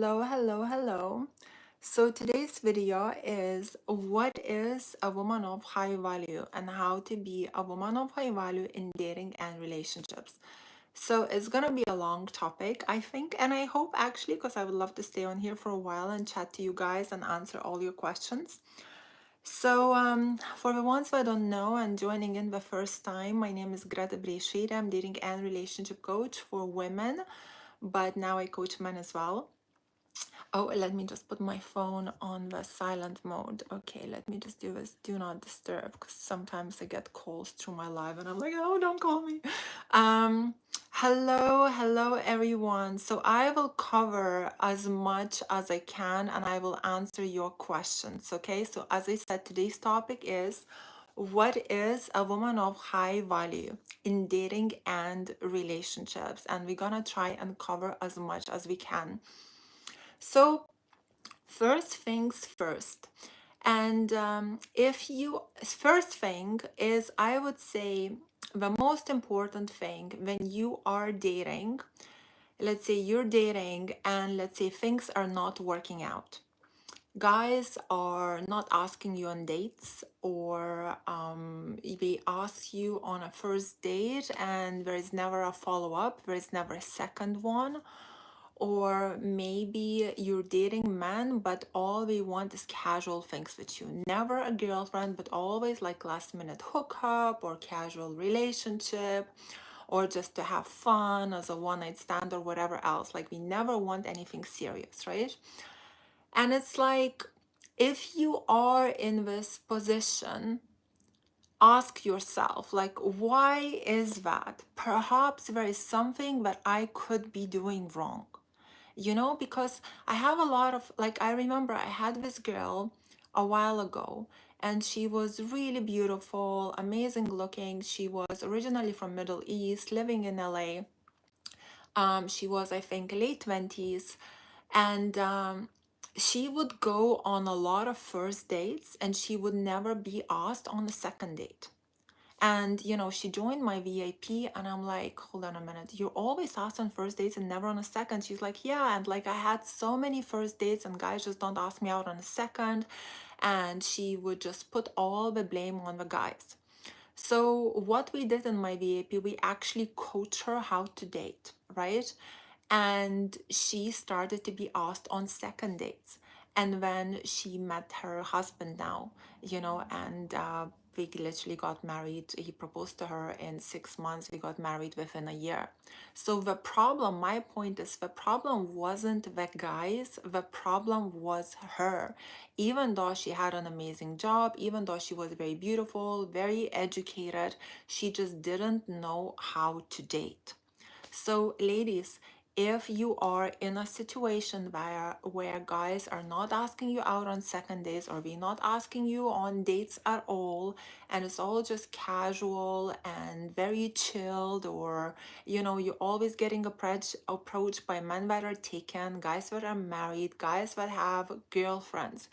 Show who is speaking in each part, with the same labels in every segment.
Speaker 1: Hello, hello, hello. So today's video is what is a woman of high value and how to be a woman of high value in dating and relationships. So it's gonna be a long topic, I think, and I hope actually, because I would love to stay on here for a while and chat to you guys and answer all your questions. So, for the ones that don't know and joining in the first time, my name is Greta Bereisaite. I'm dating and relationship coach for women, but now I coach men as well. Oh, let me just put my phone on the silent mode. Okay, let me just do this. Do not disturb, because sometimes I get calls through my live and I'm like, oh, don't call me. Um, hello, everyone. So I will cover as much as I can and I will answer your questions. Okay, so as I said, today's topic is what is a woman of high value in dating and relationships? And we're gonna try and cover as much as we can. So, first things first. And if you, first thing is, I would say the most important thing when you are dating, let's say you're dating and let's say things are not working out. Guys are not asking you on dates, or they ask you on a first date and there is never a follow up, there is never a second one, or maybe you're dating men, but all they want is casual things with you. Never a girlfriend, but always like last minute hookup or casual relationship, or just to have fun as a one night stand or whatever else. Like, we never want anything serious, right? And it's like, if you are in this position, ask yourself, like, why is that? Perhaps there is something that I could be doing wrong, because I have a lot of, like, I remember I had this girl a while ago, and she was really beautiful, amazing looking. She was originally from Middle East, living in LA. She was, I think, late 20s, and she would go on a lot of first dates and she would never be asked on the second date. And she joined my VIP, and I'm like, hold on a minute, you're always asked on first dates and never on a second. She's like, yeah, and like I had so many first dates and guys just don't ask me out on a second. And she would just put all the blame on the guys. So what we did in my VIP, we actually coach her how to date, right? And she started to be asked on second dates. And when she met her husband now, and we literally got married. He proposed to her in 6 months. We got married within a year. So the problem, my point is, the problem wasn't the guys, the problem was her. Even though she had an amazing job, even though she was very beautiful, very educated, she just didn't know how to date. So, ladies, if you are in a situation where guys are not asking you out on second dates, or we not asking you on dates at all, and it's all just casual and very chilled, or you're always getting approached by men that are taken, guys that are married, guys that have girlfriends,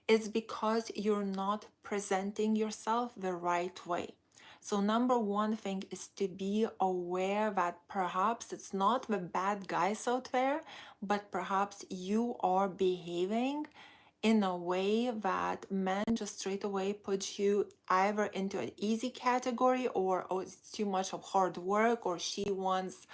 Speaker 1: it's because you're not presenting yourself the right way. So, number one thing is to be aware that perhaps it's not the bad guys out there, but perhaps you are behaving in a way that men just straight away put you either into an easy category, or oh, it's too much of hard work, or she wants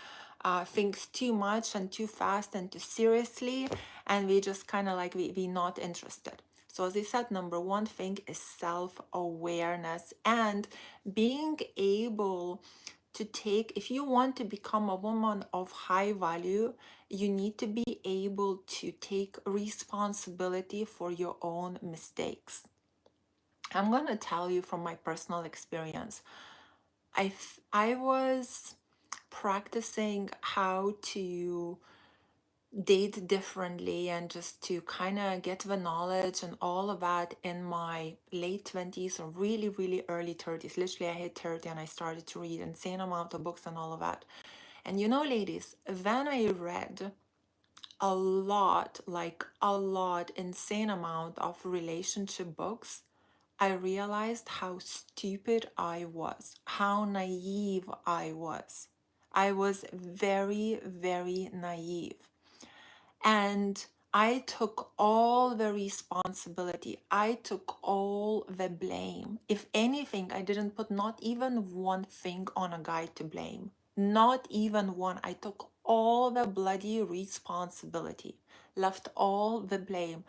Speaker 1: things too much and too fast and too seriously, and we just kind of like we not interested. So as I said, number one thing is self-awareness and being able to take, if you want to become a woman of high value, you need to be able to take responsibility for your own mistakes. I'm going to tell you from my personal experience. I was practicing how to date differently and just to kind of get the knowledge and all of that in my late 20s or really, really early 30s. Literally, I hit 30 and I started to read insane amount of books and all of that. And ladies, then I read a lot, like a lot, insane amount of relationship books. I realized how stupid I was, how naive I was. I was very, very naive. And I took all the responsibility. I took all the blame. If anything, I didn't put not even one thing on a guy to blame. Not even one. I took all the bloody responsibility, left all the blame.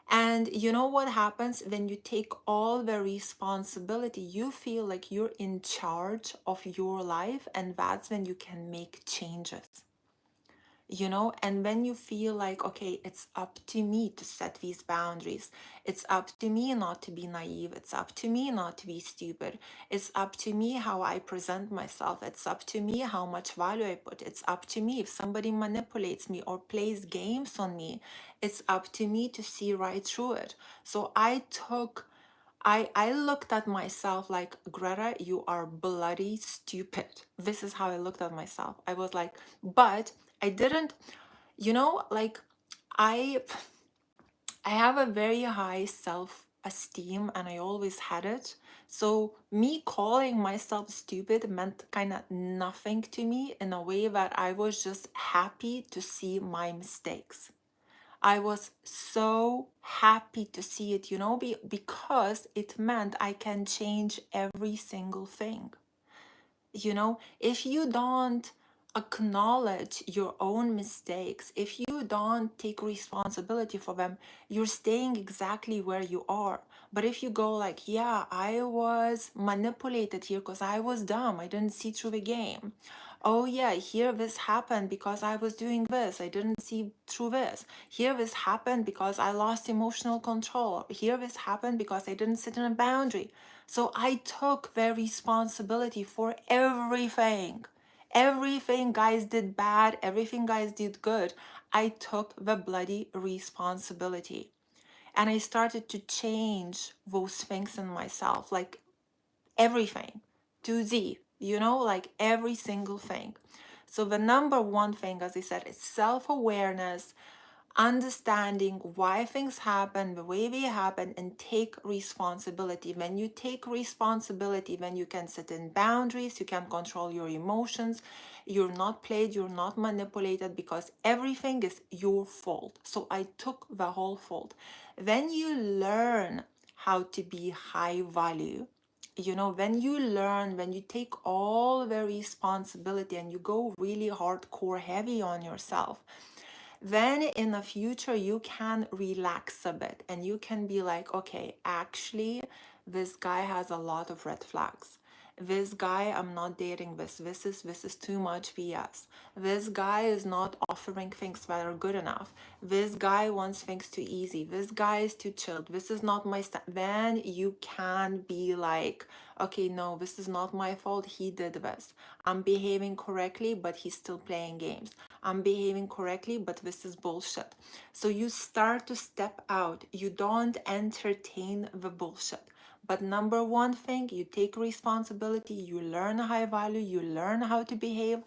Speaker 1: And you know what happens when you take all the responsibility? You feel like you're in charge of your life, and that's when you can make changes, you know. And when you feel like, okay, it's up to me to set these boundaries, it's up to me not to be naive, it's up to me not to be stupid, it's up to me how I present myself, it's up to me how much value I put, it's up to me if somebody manipulates me or plays games on me, it's up to me to see right through it. So I looked at myself like, Greta, you are bloody stupid. This is how I looked at myself. I was like, but I didn't, you know, like I I have a very high self-esteem and I always had it. So me calling myself stupid meant kind of nothing to me, in a way that I was just happy to see my mistakes. I was so happy to see it, you know, because it meant I can change every single thing. You know, if you don't acknowledge your own mistakes, if you don't take responsibility for them, you're staying exactly where you are. But if you go like, yeah, I was manipulated here because I was dumb, I didn't see through the game. Oh yeah, here this happened because I was doing this, I didn't see through this. Here this happened because I lost emotional control. Here this happened because I didn't set in a boundary. So I took the responsibility for everything. Everything guys did bad, everything guys did good. I took the bloody responsibility. And I started to change those things in myself, like everything to Z, you know, like every single thing. So the number one thing, as I said, is self-awareness, understanding why things happen the way they happen, and take responsibility. When you take responsibility, then you can set in boundaries, you can control your emotions, you're not played, you're not manipulated, because everything is your fault. So I took the whole fault. Then you learn how to be high value. You know, when you learn, when you take all the responsibility and you go really hardcore heavy on yourself, then in the future you can relax a bit and you can be like, okay, actually this guy has a lot of red flags. This guy, I'm not dating this is too much BS. This guy is not offering things that are good enough. This guy wants things too easy. This guy is too chilled. This is not my then you can be like, okay, no, this is not my fault, he did this. I'm behaving correctly, but he's still playing games. I'm behaving correctly, but this is bullshit. So you start to step out. You don't entertain the bullshit. But number one thing, you take responsibility, you learn high value, you learn how to behave,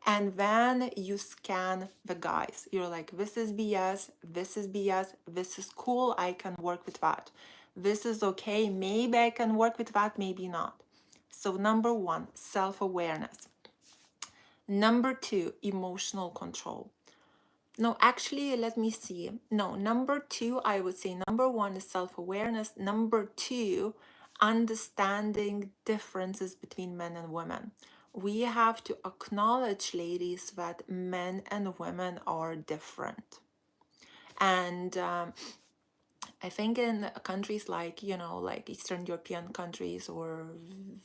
Speaker 1: and then you scan the guys. You're like, this is BS, this is BS, this is cool, I can work with that. This is okay, maybe I can work with that, maybe not. So number one, self-awareness. Number two, emotional control. No, actually, let me see. No, number two, I would say number one is self-awareness. Number two, understanding differences between men and women. We have to acknowledge, ladies, that men and women are different. And I think in countries like, you know, like Eastern European countries or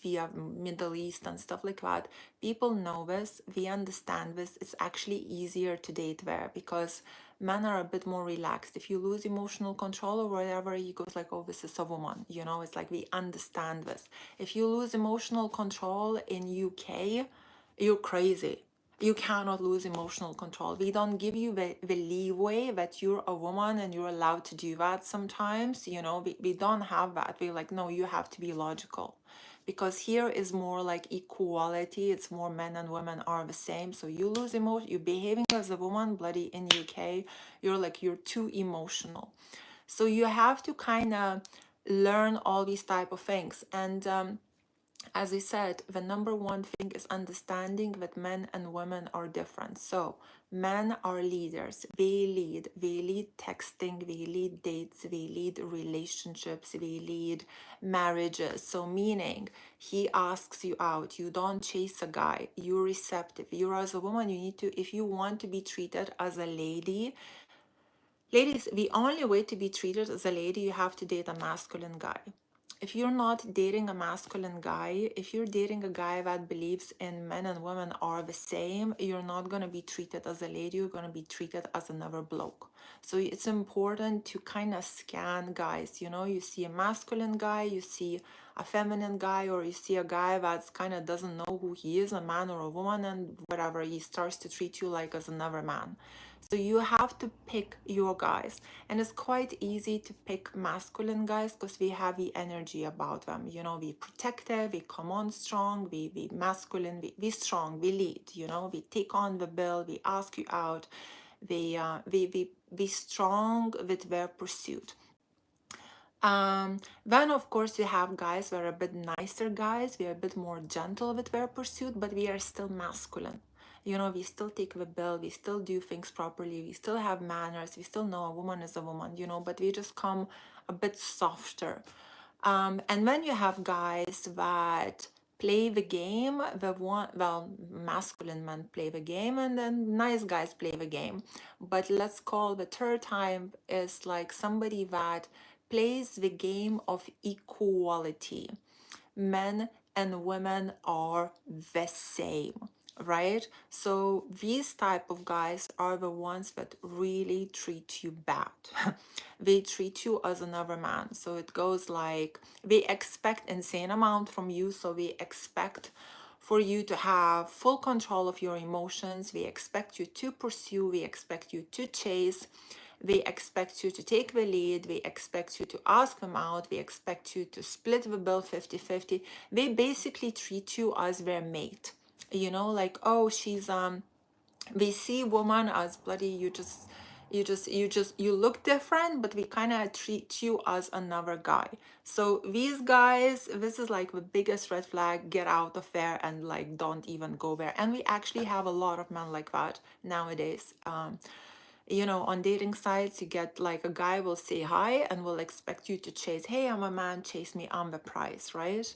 Speaker 1: via Middle East and stuff like that, people know this, they understand this. It's actually easier to date there because men are a bit more relaxed. If you lose emotional control or whatever, he goes like, oh, this is a woman, you know, it's like we understand this. If you lose emotional control in UK, you're crazy. You cannot lose emotional control. We don't give you the leeway that you're a woman and you're allowed to do that sometimes. You know, we don't have that. We're like, no, you have to be logical. Because here is more like equality. It's more men and women are the same. So you lose emotion, you're behaving as a woman, bloody in UK, you're like, you're too emotional. So you have to kind of learn all these type of things. And As I said, the number one thing is understanding that men and women are different. So men are leaders. They lead texting, they lead dates, they lead relationships, they lead marriages. So meaning he asks you out. You don't chase a guy. You're receptive. You're as a woman, you need to, if you want to be treated as a lady, ladies, the only way to be treated as a lady, you have to date a masculine guy. If you're not dating a masculine guy, if you're dating a guy that believes in men and women are the same, you're not going to be treated as a lady, you're going to be treated as another bloke. So it's important to kind of scan guys. You know, you see a masculine guy, you see a feminine guy, or you see a guy that's kind of doesn't know who he is, a man or a woman, and whatever, he starts to treat you like as another man. So you have to pick your guys. And it's quite easy to pick masculine guys because we have the energy about them. You know, we protective, we come on strong, we masculine, we strong, we lead, you know, we take on the bill, we ask you out, we strong with their pursuit. Then of course we have guys who are a bit nicer guys, we are a bit more gentle with their pursuit, but we are still masculine. You know, we still take the bill, we still do things properly, we still have manners, we still know a woman is a woman, you know, but we just come a bit softer. And then you have guys that play the game, the one, well, masculine men play the game, and then nice guys play the game. But let's call the third time is like somebody that plays the game of equality. Men and women are the same, right? So these type of guys are the ones that really treat you bad. They treat you as another man. So it goes like they expect insane amount from you. So they expect for you to have full control of your emotions. We expect you to pursue, we expect you to chase, we expect you to take the lead, we expect you to ask them out, we expect you to split the bill 50-50. They basically treat you as their mate. You know, like, oh, she's we see woman as bloody, you look different, but we kind of treat you as another guy. So these guys, this is like the biggest red flag. Get out of there and like don't even go there. And we actually have a lot of men like that nowadays. You know, on dating sites, you get like a guy will say hi and will expect you to chase. Hey, I'm a man, chase me, I'm the prize, right?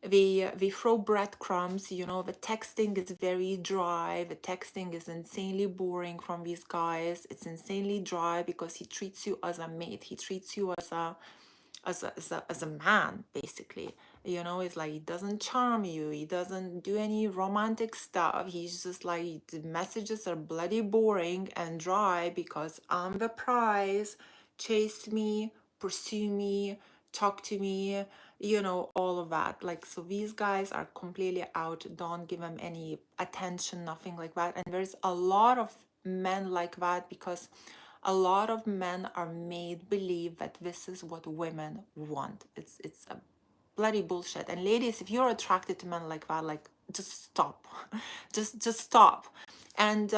Speaker 1: We throw breadcrumbs. You know, the texting is very dry, the texting is insanely boring from these guys. It's insanely dry because he treats you as a mate, he treats you as a man, basically. You know, it's like he doesn't charm you, he doesn't do any romantic stuff. He's just like, the messages are bloody boring and dry because I'm the prize, chase me, pursue me, talk to me, you know, all of that. Like, so these guys are completely out. Don't give them any attention, nothing like that. And there's a lot of men like that because a lot of men are made believe that this is what women want. It's a bloody bullshit. And ladies, if you're attracted to men like that, like, just stop. Just stop. And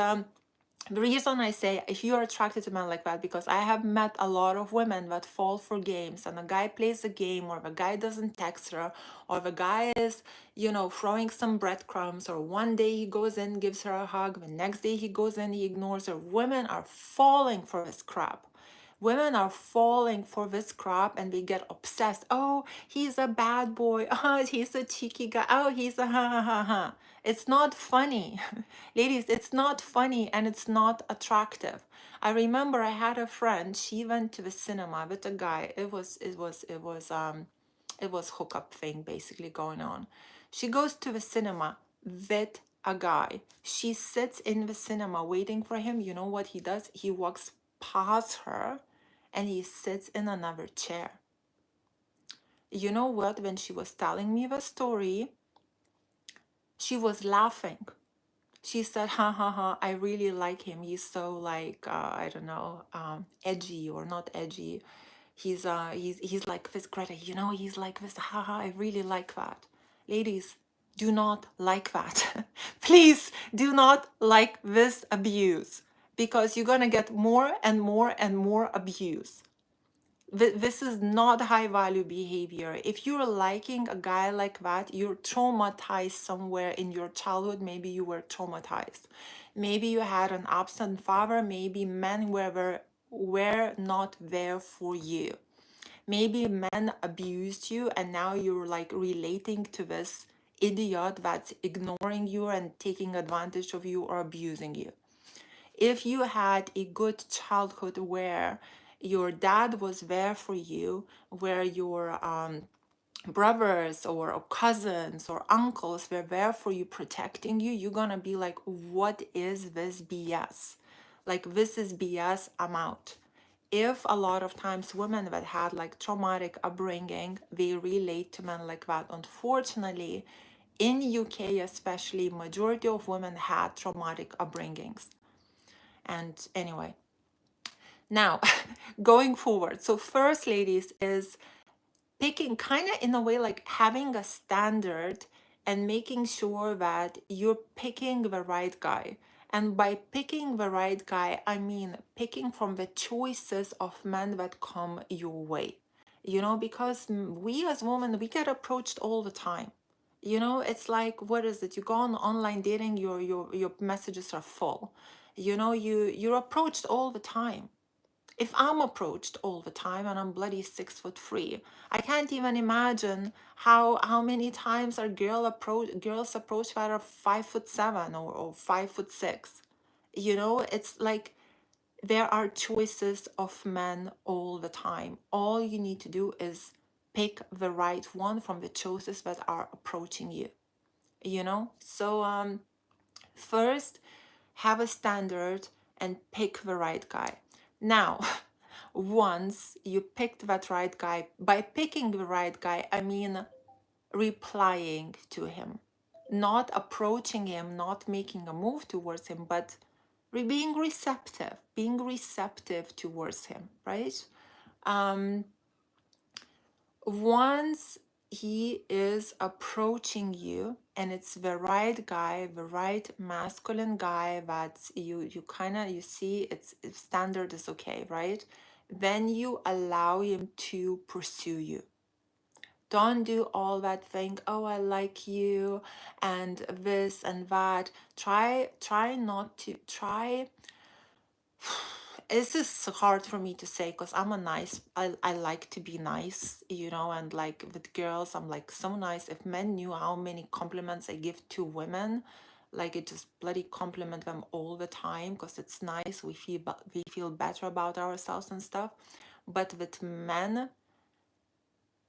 Speaker 1: the reason I say if you're attracted to men like that, because I have met a lot of women that fall for games, and a guy plays a game, or the guy doesn't text her, or the guy is, you know, throwing some breadcrumbs, or one day he goes in, gives her a hug, the next day he goes in, he ignores her. Women are falling for this crap. Women are falling for this crap and they get obsessed. Oh, he's a bad boy. Oh, he's a cheeky guy. Oh, he's a ha ha ha ha. It's not funny. Ladies, it's not funny and it's not attractive. I remember I had a friend, she went to the cinema with a guy. It was hookup thing basically going on. She goes to the cinema with a guy. She sits in the cinema waiting for him. You know what he does? He walks past her and he sits in another chair. You know what? When she was telling me the story, she was laughing. She said, ha ha ha, I really like him. He's so like, I don't know, edgy or not edgy. He's like this, Greta, you know, he's like this, haha, I really like that. Ladies, do not like that. Please do not like this abuse, because you're gonna get more and more and more abuse. This is not high value behavior. If you're liking a guy like that, you're traumatized somewhere in your childhood. Maybe you were traumatized. Maybe you had an absent father. Maybe men were not there for you. Maybe men abused you and now you're like relating to this idiot that's ignoring you and taking advantage of you or abusing you. If you had a good childhood where your dad was there for you, where your brothers or cousins or uncles were there for you, protecting you, you're gonna be like, what is this BS? Like, this is BS, I'm out. If a lot of times women that had like traumatic upbringing, they relate to men like that. Unfortunately, in UK especially, majority of women had traumatic upbringings. And anyway, now going forward. So first, ladies, is picking kind of in a way like having a standard and making sure that you're picking the right guy. And by picking the right guy, I mean picking from the choices of men that come your way. You know, because we as women, we get approached all the time. You know, it's like, what is it? You go on online dating, your messages are full. You know, you're approached all the time. If I'm approached all the time and I'm bloody 6'3", I can't even imagine how many times are girls approach that are 5'7" or 5'6". You know, it's like there are choices of men all the time. All you need to do is pick the right one from the choices that are approaching you. You know, so first, have a standard and pick the right guy. Now, once you picked that right guy, by picking the right guy, I mean replying to him, not approaching him, not making a move towards him, but being receptive towards him, right? Once he is approaching you and it's the right guy, the right masculine guy that you kind of you see it's standard is okay, right? Then you allow him to pursue you. Don't do all that thing, oh, I like you and this and that. Try not to try. This is hard for me to say because I like to be nice, you know, and like with girls, I'm like so nice. If men knew how many compliments I give to women, like it just bloody compliment them all the time because it's nice. We feel better about ourselves and stuff. But with men,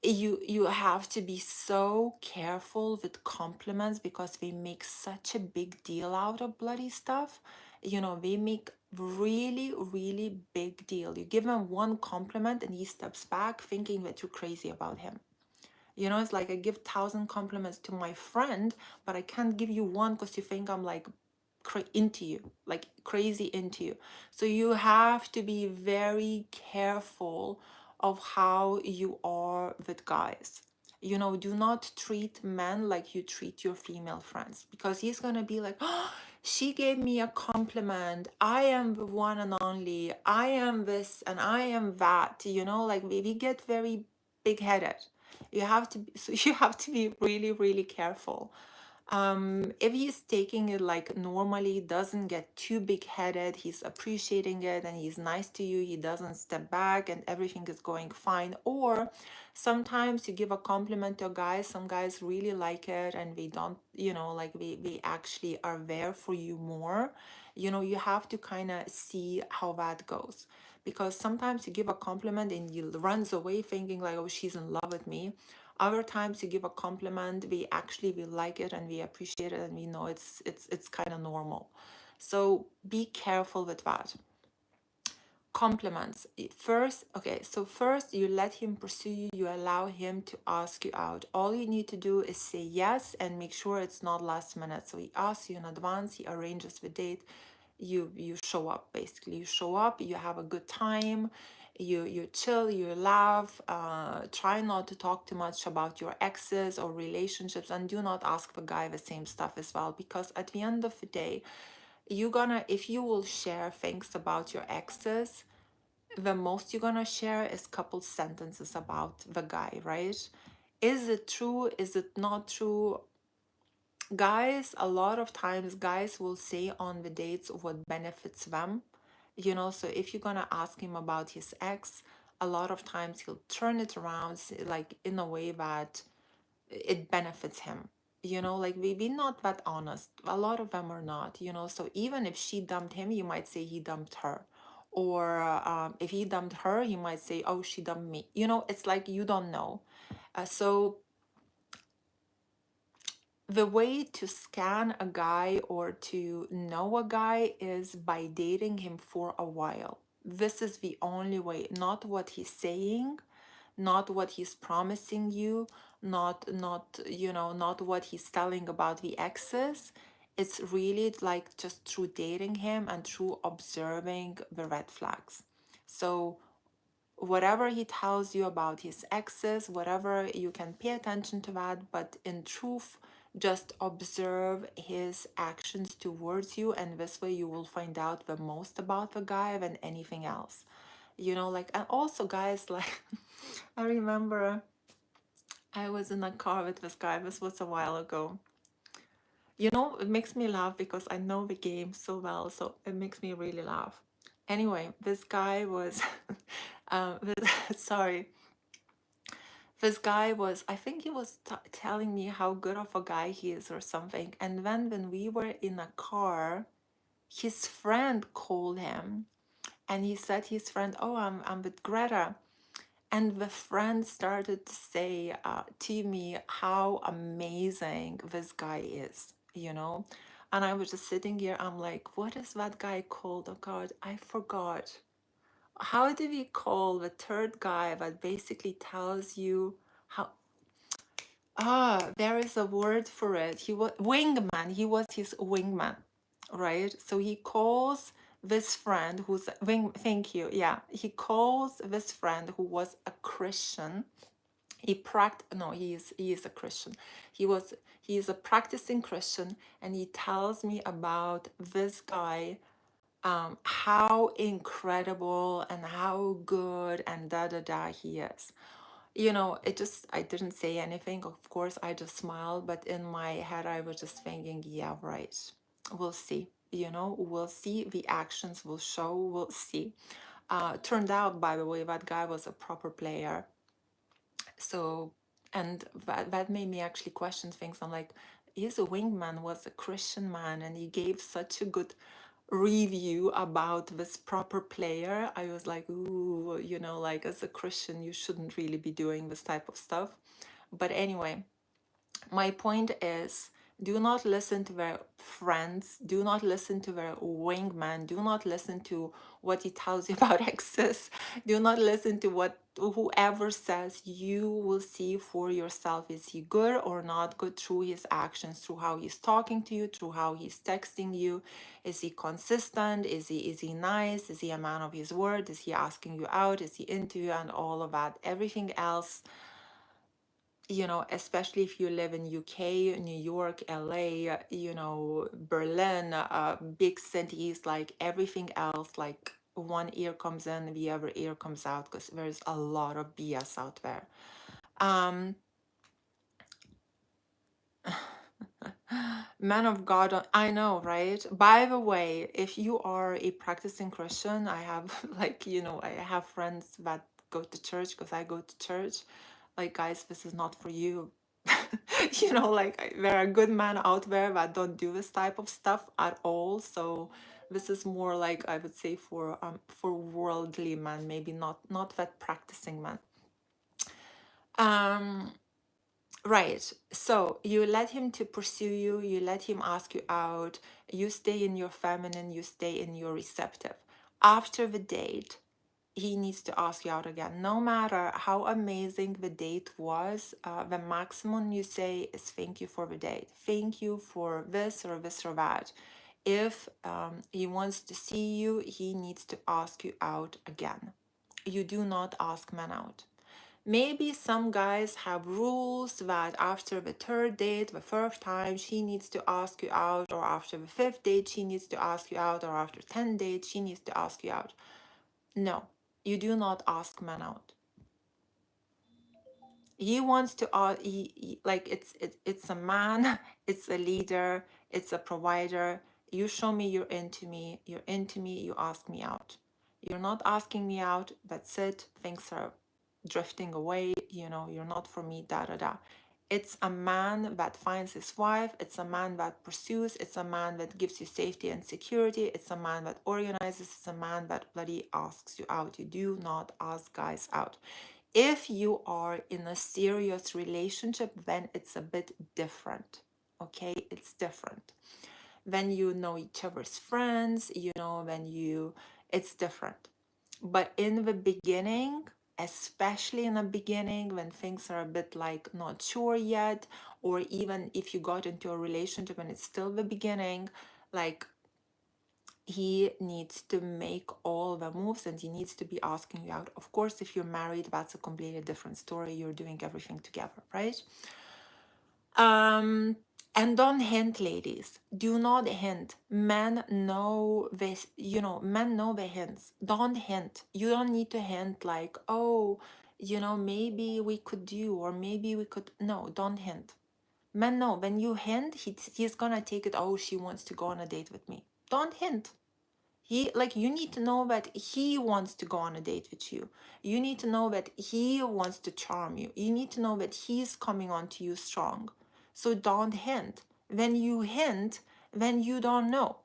Speaker 1: you have to be so careful with compliments because they make such a big deal out of bloody stuff. You know, they make really really big deal. You give him one compliment and he steps back thinking that you're crazy about him. You know, it's like I give 1,000 compliments to my friend, but I can't give you one because you think I'm like into you, like crazy into you. So you have to be very careful of how you are with guys. You know, do not treat men like you treat your female friends because he's gonna be like, oh, she gave me a compliment. I am the one and only. I am this and I am that. You know, like we get very big headed. You have to be, so you have to be really really careful. If he's taking it like normally, doesn't get too big headed, he's appreciating it and he's nice to you, he doesn't step back and everything is going fine. Or sometimes you give a compliment to a guy, some guys really like it and they don't, you know, like they actually are there for you more. You know, you have to kind of see how that goes. Because sometimes you give a compliment and he runs away thinking like, oh, she's in love with me. Other times you give a compliment, we like it and we appreciate it and we know it's kind of normal. So be careful with that. Compliments. First, okay, so first you let him pursue you, you allow him to ask you out. All you need to do is say yes and make sure it's not last minute. So he asks you in advance, he arranges the date, you show up basically. You show up, you have a good time, you chill, you laugh, try not to talk too much about your exes or relationships, and do not ask the guy the same stuff as well, because at the end of the day, if you will share things about your exes, the most you're gonna share is couple sentences about the guy, right? Is it true? Is it not true? Guys, a lot of times guys will say on the dates what benefits them, so if you're gonna ask him about his ex, a lot of times he'll turn it around, like in a way that it benefits him. Like we not that honest, a lot of them are not. So even if she dumped him, you might say he dumped her, or if he dumped her, he might say, oh, she dumped me. It's like you don't know. So the way to scan a guy or to know a guy is by dating him for a while. This is the only way, not what he's saying, not what he's promising you, not what he's telling about the exes. It's really like just through dating him and through observing the red flags. So whatever he tells you about his exes, whatever, you can pay attention to that, but in truth, just observe his actions towards you, and this way you will find out the most about the guy than anything else. Like, and also, guys, like, I remember I was in a car with this guy, this was a while ago. It makes me laugh because I know the game so well, so it makes me really laugh. Anyway, this guy was, sorry, this guy was, I think he was telling me how good of a guy he is or something. And then when we were in a car, his friend called him and he said his friend, oh, I'm with Greta. And the friend started to say to me how amazing this guy is. And I was just sitting here, I'm like, what is that guy called? Oh God, I forgot. How do we call the third guy that basically tells you how? There is a word for it. He was wingman. He was his wingman, right? So he calls this friend who's wing. Thank you. Yeah, he calls this friend who was a Christian. No, he is a Christian. He is a practicing Christian, and he tells me about this guy, how incredible and how good and da da da he is. I didn't say anything. Of course, I just smiled, but in my head, I was just thinking, yeah, right. We'll see. We'll see. The actions will show. We'll see. Turned out, by the way, that guy was a proper player. So, and that made me actually question things. I'm like, his wingman was a Christian man, and he gave such a good review about this proper player. I was like, ooh, like as a Christian, you shouldn't really be doing this type of stuff. But anyway, my point is, do not listen to their friends, do not listen to their wingman, do not listen to what he tells you about exes, do not listen to what whoever says. You will see for yourself, is he good or not good through his actions, through how he's talking to you, through how he's texting you. Is he consistent? Is he nice? Is he a man of his word? Is he asking you out? Is he into you? And all of that. Everything else, especially if you live in UK, New York, LA, Berlin, big cities, like everything else, like one ear comes in, the other ear comes out, because there's a lot of BS out there. Um, Man of God, I know, right? By the way, if you are a practicing Christian, I have I have friends that go to church because I go to church. Like, guys, this is not for you. There are good men out there that don't do this type of stuff at all. So this is more like, I would say, for worldly men, maybe not that practicing men. Um, Right. So you let him to pursue you, you let him ask you out, you stay in your feminine, you stay in your receptive. After the date, he needs to ask you out again. No matter how amazing the date was, the maximum you say is thank you for the date. Thank you for this or this or that. If he wants to see you, he needs to ask you out again. You do not ask men out. Maybe some guys have rules that after the third date, the fourth time, she needs to ask you out, or after the fifth date, she needs to ask you out, or after 10 dates, she needs to ask you out. No. You do not ask men out. He wants to like it's a man, it's a leader, it's a provider. You show me you're into me, you ask me out. You're not asking me out, that's it, things are drifting away, you know, you're not for me, da da da. It's a man that finds his wife, it's a man that pursues, it's a man that gives you safety and security, it's a man that organizes, it's a man that bloody asks you out. You do not ask guys out. If you are in a serious relationship, then it's a bit different. Okay, it's different. When you know each other's friends, you know, it's different. But in the beginning, especially in the beginning, when things are a bit like not sure yet, or even if you got into a relationship and it's still the beginning, like he needs to make all the moves and he needs to be asking you out. Of course, if you're married, that's a completely different story. You're doing everything together, right? Um, and don't hint, ladies. Do not hint. Men know this, you know, men know the hints. Don't hint. You don't need to hint like, oh, you know, maybe we could do, or maybe we could. No, don't hint. Men know when you hint, he's gonna take it, oh, she wants to go on a date with me. Don't hint. You need to know that he wants to go on a date with you. You need to know that he wants to charm you. You need to know that he's coming on to you strong. So don't hint. When you hint, then you don't know.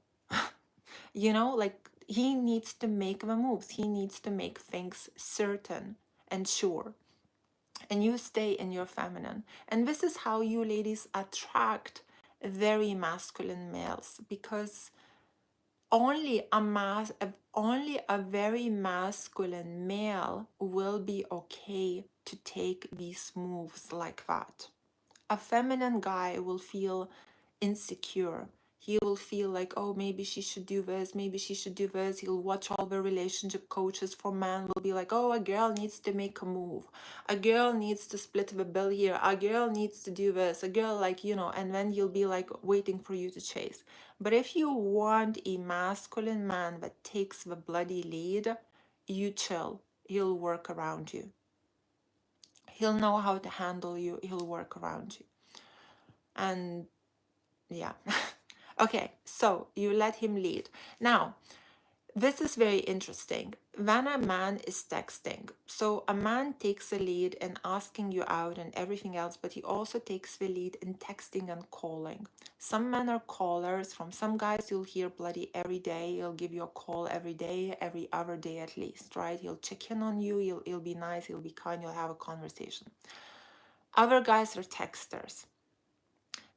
Speaker 1: You know, like he needs to make the moves. He needs to make things certain and sure. And you stay in your feminine. And this is how you ladies attract very masculine males, because only a very masculine male will be okay to take these moves like that. A feminine guy will feel insecure. He will feel like, oh, maybe she should do this, maybe she should do this. He'll watch all the relationship coaches for men, will be like, oh, a girl needs to make a move. A girl needs to split the bill here. A girl needs to do this. A girl, like, you know, and then you'll be like waiting for you to chase. But if you want a masculine man that takes the bloody lead, you chill. He'll work around you. He'll know how to handle you. He'll work around you. And yeah. Okay, so you let him lead. Now, this is very interesting. When a man is texting, so a man takes the lead in asking you out and everything else, but he also takes the lead in texting and calling. Some men are callers. From some guys, you'll hear bloody every day. He'll give you a call every day, every other day at least, right? He'll check in on you. He'll be nice. He'll be kind. You'll have a conversation. Other guys are texters.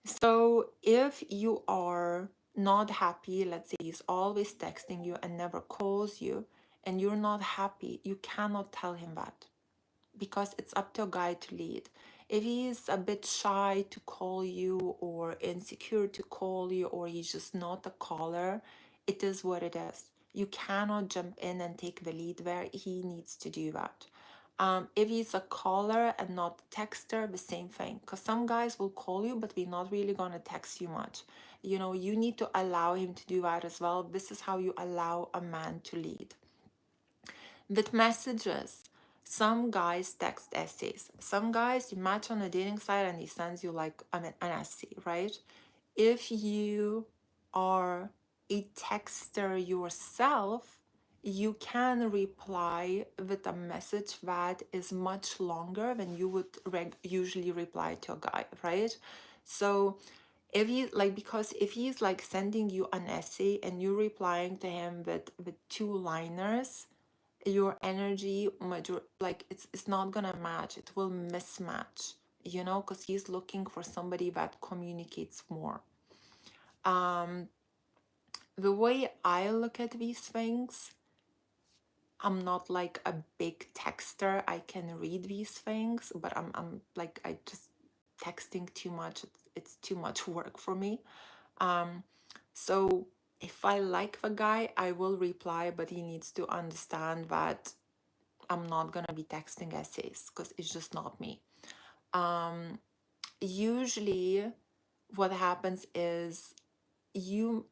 Speaker 1: So if you are not happy, let's say he's always texting you and never calls you, and you're not happy, you cannot tell him that, because it's up to a guy to lead. If he's a bit shy to call you, or insecure to call you, or he's just not a caller, it is what it is. You cannot jump in and take the lead where he needs to do that. If he's a caller and not a texter, the same thing. Because some guys will call you, but we're not really going to text you much. You know, you need to allow him to do that as well. This is how you allow a man to lead. With messages, some guys text essays. Some guys, you match on a dating site and he sends you like an essay, right? If you are a texter yourself, you can reply with a message that is much longer than you would usually reply to a guy, right? So if he like, because if he's like sending you an essay and you're replying to him with two liners, your energy like it's not gonna match. It will mismatch, you know, because he's looking for somebody that communicates more. The way I look at these things, I'm not like a big texter. I can read these things, but I'm like, I just texting too much. It's too much work for me. So if I like the guy, I will reply, but he needs to understand that I'm not gonna be texting essays, because it's just not me. Usually what happens is you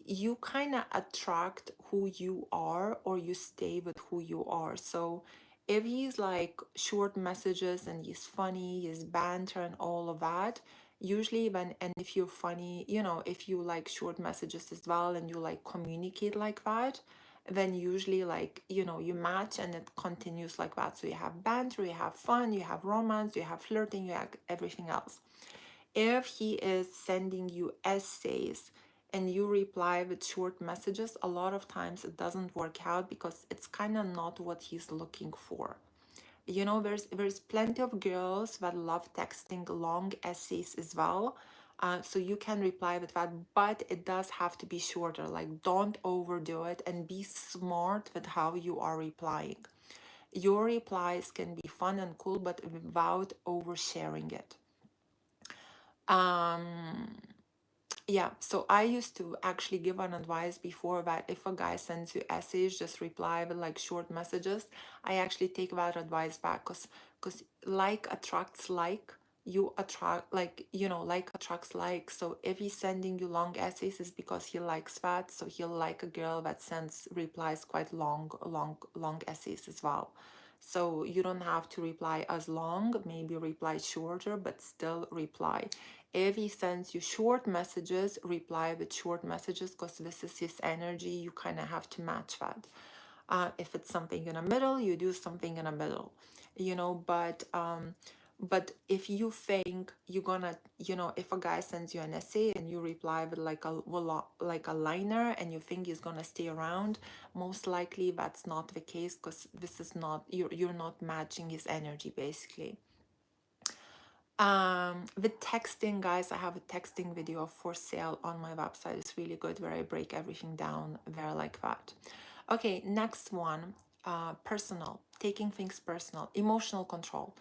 Speaker 1: you kind of attract who you are, or you stay with who you are. So if he's like short messages and he's funny, he's banter and all of that, usually when, and if you're funny, you know, if you like short messages as well and you like communicate like that, then usually like, you know, you match and it continues like that. So you have banter, you have fun, you have romance, you have flirting, you have everything else. If he is sending you essays and you reply with short messages, a lot of times it doesn't work out because it's kind of not what he's looking for. You know, there's plenty of girls that love texting long essays as well. So you can reply with that, but it does have to be shorter. Like, don't overdo it and be smart with how you are replying. Your replies can be fun and cool, but without oversharing it. Um, yeah, so I used to actually give an advice before that if a guy sends you essays, just reply with like short messages. I actually take that advice back because like attracts like. You attract, like, you know, like attracts like. So if he's sending you long essays, it's because he likes that. So he'll like a girl that sends replies quite long essays as well. So you don't have to reply as long, maybe reply shorter, but still reply. If he sends you short messages, reply with short messages because this is his energy. You kind of have to match that. If it's something in the middle, you do something in the middle, you know. But if you think you're gonna, you know, if a guy sends you an essay and you reply with like a liner and you think he's gonna stay around, most likely that's not the case because this is not, you're not matching his energy basically. With texting, guys, I have a texting video for sale on my website. It's really good where I break everything down there like that. Okay, next one, personal, taking things personal, emotional control.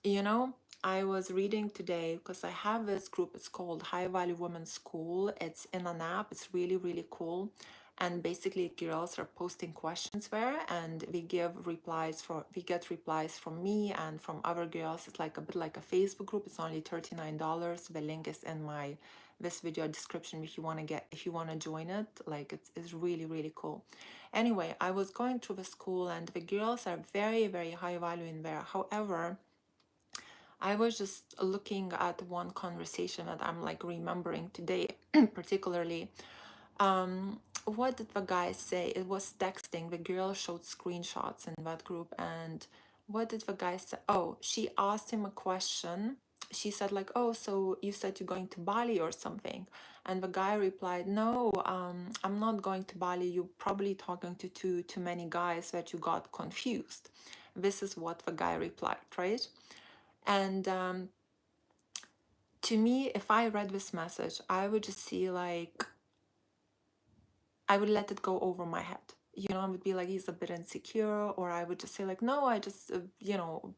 Speaker 1: You know, I was reading today because I have this group, it's called High Value Women School. It's in an app, it's really, really cool. And basically girls are posting questions there and we get replies from me and from other girls. It's like a bit like a Facebook group. It's only $39. The link is in my this video description if you want to join it. Like it's really, really cool. Anyway, I was going through the school and the girls are very, very high value in there. However, I was just looking at one conversation that I'm like remembering today, particularly. What did the guy say? It was texting. The girl showed screenshots in that group, and what did the guy say? Oh, she asked him a question. She said like, "Oh, so you said you're going to Bali or something?" And the guy replied, "No, I'm not going to Bali. You're probably talking to too many guys that you got confused." This is what the guy replied, right? And to me, if I read this message, I would just see like, I would let it go over my head. You know, I would be like, he's a bit insecure, or I would just say like, no, I just, you know,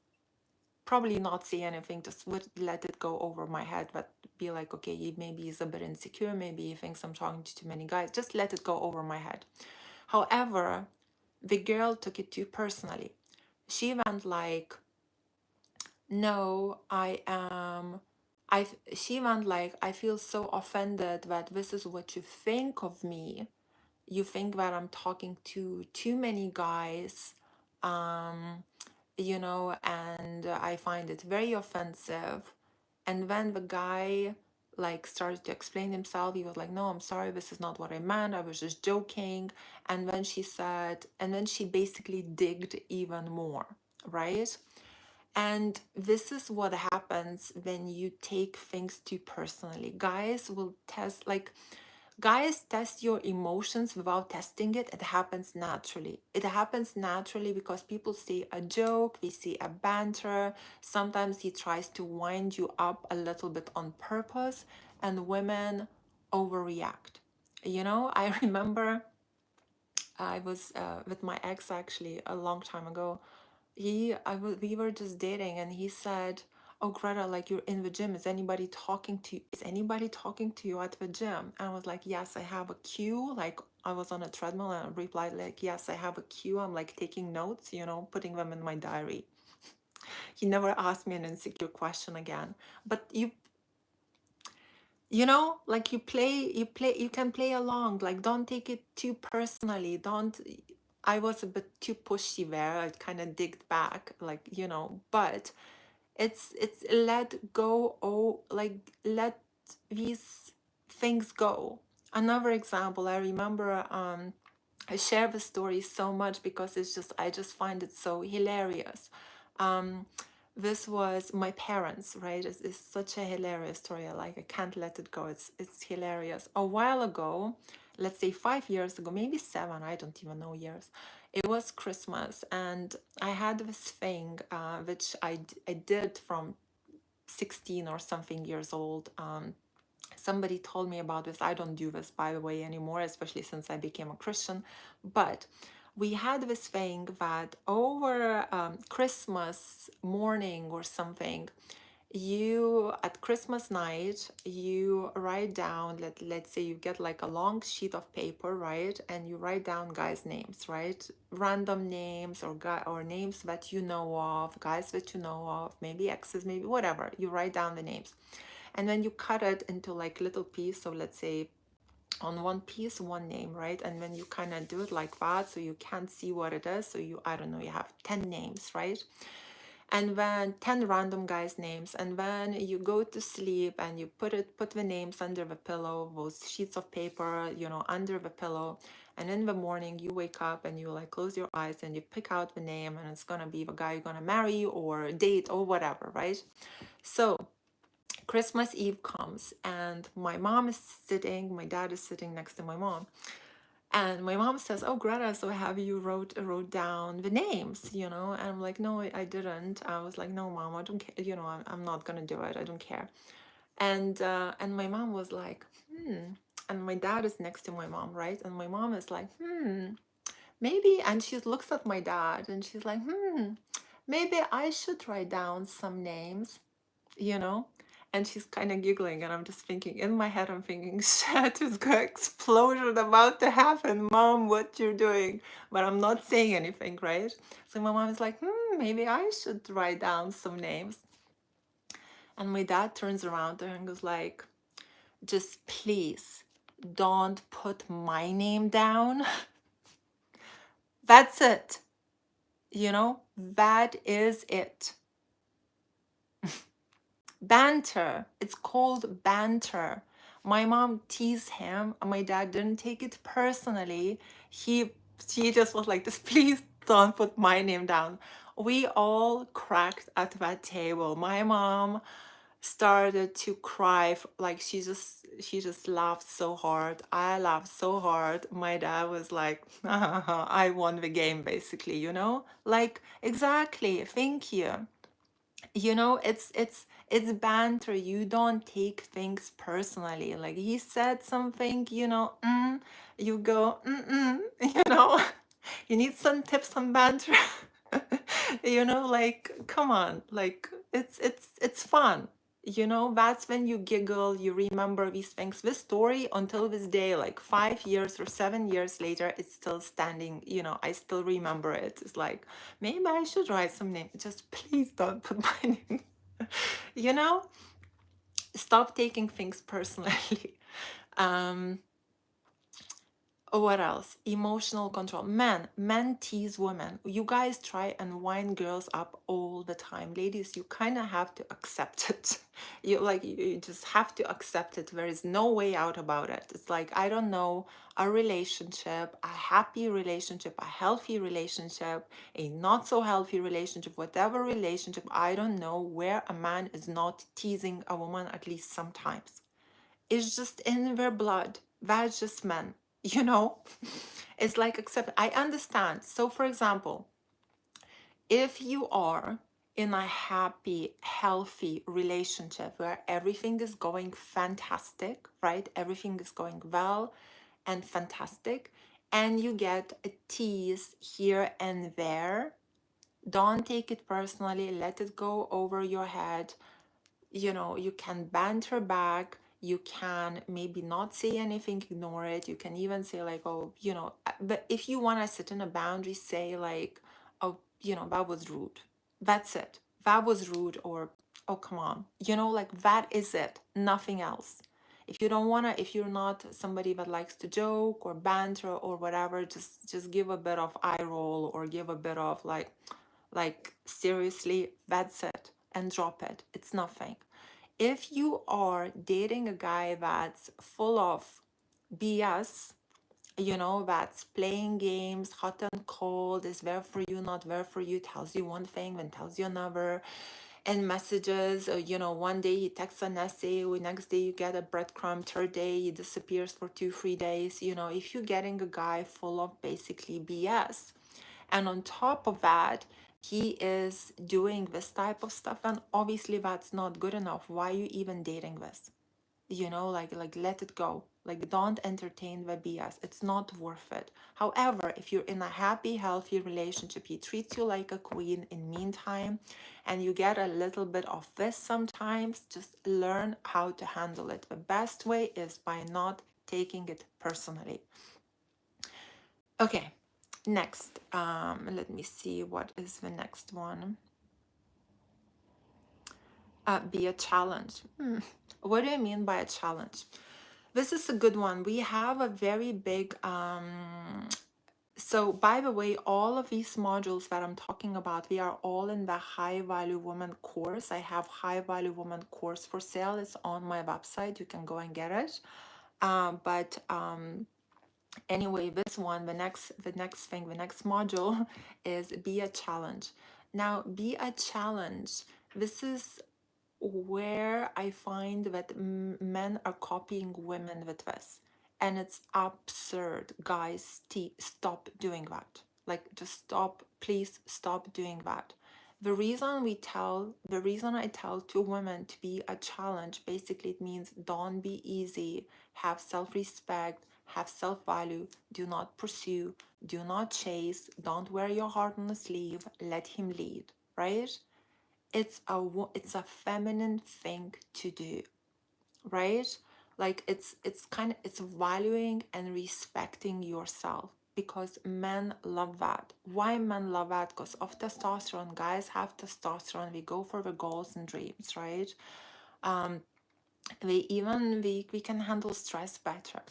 Speaker 1: probably not say anything, just would let it go over my head, but be like, okay, maybe he's a bit insecure, maybe he thinks I'm talking to too many guys, just let it go over my head. However, the girl took it too personally. She went like, no, she went like, I feel so offended that this is what you think of me. You think that I'm talking to too many guys, um, you know, and I find it very offensive. And when the guy like started to explain himself, he was like, no, I'm sorry, this is not what I meant. I was just joking. And then she basically digged even more, right? And this is what happens when you take things too personally. Guys test your emotions without testing it. It happens naturally. It happens naturally because people see a joke, they see a banter. Sometimes he tries to wind you up a little bit on purpose, and women overreact. You know, I remember I was with my ex actually a long time ago. We were just dating, and he said, "Oh, Greta, like you're in the gym. Is anybody talking to you? Is anybody talking to you at the gym?" And I was like, "Yes, I have a queue." Like I was on a treadmill, and I replied like, "Yes, I have a queue. I'm like taking notes, you know, putting them in my diary." He never asked me an insecure question again. But like you can play along, like don't take it too personally. Don't I was a bit too pushy there. I kind of digged back, like, but it's let go. Oh, like let these things go. Another example, I remember, I share the story so much because I just find it so hilarious. um this was my parents, right? It's such a hilarious story. I can't let it go. It's hilarious. A while ago, let's say 5 years ago, maybe seven, I don't even know years. It was Christmas, and I had this thing, which I did from 16 or something years old. Somebody told me about this. I don't do this, by the way, anymore, especially since I became a Christian. But we had this thing that over Christmas morning or something, at Christmas night, you write down, let's say you get like a long sheet of paper, right? And you write down guys' names, right? Random names, or names that you know of, guys that you know of, maybe exes, maybe whatever. You write down the names. And then you cut it into like little piece. So let's say on one piece, one name, right? And then you kind of do it like that, so you can't see what it is. So I don't know, you have 10 names, right? And then 10 random guys' names. And then you go to sleep and you put the names under the pillow, those sheets of paper, under the pillow. And in the morning you wake up and you like close your eyes and you pick out the name, and it's gonna be the guy you're gonna marry or date or whatever, right? So Christmas Eve comes, and my dad is sitting next to my mom. And my mom says, "Oh, Greta, so have you wrote down the names, And I'm like, "No, I didn't." I was like, "No, Mom, I don't care. I'm not gonna do it. I don't care." And my mom was like, "Hmm." And my dad is next to my mom, right? And my mom is like, "Hmm, maybe." And she looks at my dad and she's like, "Hmm, maybe I should write down some names, you know?" And she's kind of giggling, and I'm just thinking, in my head, I'm thinking, shit, is got explosion about to happen. Mom, what you're doing? But I'm not saying anything, right? So my mom is like, maybe I should write down some names. And my dad turns around to her and goes like, just please don't put my name down. That's it. That is it. Banter. It's called banter. My mom teased him. My dad didn't take it personally. He just was like, just please don't put my name down. We all cracked at that table. My mom started to cry, like she just laughed so hard. I laughed so hard. My dad was like, I won the game, basically, like, exactly, thank you. It's banter. You don't take things personally. Like, he said something, you go, you know you need some tips on banter. Like, come on, like, it's fun. That's when you giggle, you remember these things. This story, until this day, like 5 years or 7 years later, it's still standing. I still remember it. It's like, maybe I should write some name. Just please don't put my name. you know Stop taking things personally. um what else? Emotional control. Men tease women. You guys try and wind girls up all the time. Ladies, you kind of have to accept it. You just have to accept it. There is no way out about it. It's like, I don't know, a relationship, a happy relationship, a healthy relationship, a not so healthy relationship, whatever relationship, I don't know where a man is not teasing a woman at least sometimes. It's just in their blood. That's just men, you know? It's like, accept. I understand. So, for example, if you are in a happy, healthy relationship where everything is going fantastic, right? Everything is going well and fantastic, and you get a tease here and there, don't take it personally. Let it go over your head. You can banter back. You can maybe not say anything, ignore it. You can even say like, oh, but if you want to sit in a boundary, say like, oh, that was rude. That's it. That was rude. Or, oh, come on. Like, that is it. Nothing else. If you don't want to, if you're not somebody that likes to joke or banter or whatever, just give a bit of eye roll or give a bit of like seriously, that's it, and drop it. It's nothing. If you are dating a guy that's full of BS, that's playing games, hot and cold, is there for you, not there for you, tells you one thing, then tells you another, and messages, one day he texts an essay, or next day you get a breadcrumb, third day he disappears for 2 3 days. If you're getting a guy full of basically BS, and on top of that, he is doing this type of stuff, and obviously that's not good enough. Why are you even dating this? Like let it go. Like, don't entertain the BS. It's not worth it. However, if you're in a happy, healthy relationship, he treats you like a queen in meantime, and you get a little bit of this sometimes, just learn how to handle it. The best way is by not taking it personally. Okay, next. Let me see, what is the next one? Be a challenge. What do I mean by a challenge? This is a good one. We have a very big, so by the way, all of these modules that I'm talking about, we are all in the High Value Woman course. I have High Value Woman course for sale. It's on my website. You can go and get it. But anyway, this one, the next thing, the next module is be a challenge. Now, be a challenge. This is where I find that men are copying women with this. And it's absurd. Guys, stop doing that. Like, just stop. Please stop doing that. The reason I tell two women to be a challenge, basically it means don't be easy, have self-respect, have self-value, do not pursue, do not chase, don't wear your heart on the sleeve, let him lead, right? It's a feminine thing to do, right? Like, it's valuing and respecting yourself, because men love that. Why men love that? Because of testosterone. Guys have testosterone. We go for the goals and dreams, right? We can handle stress better.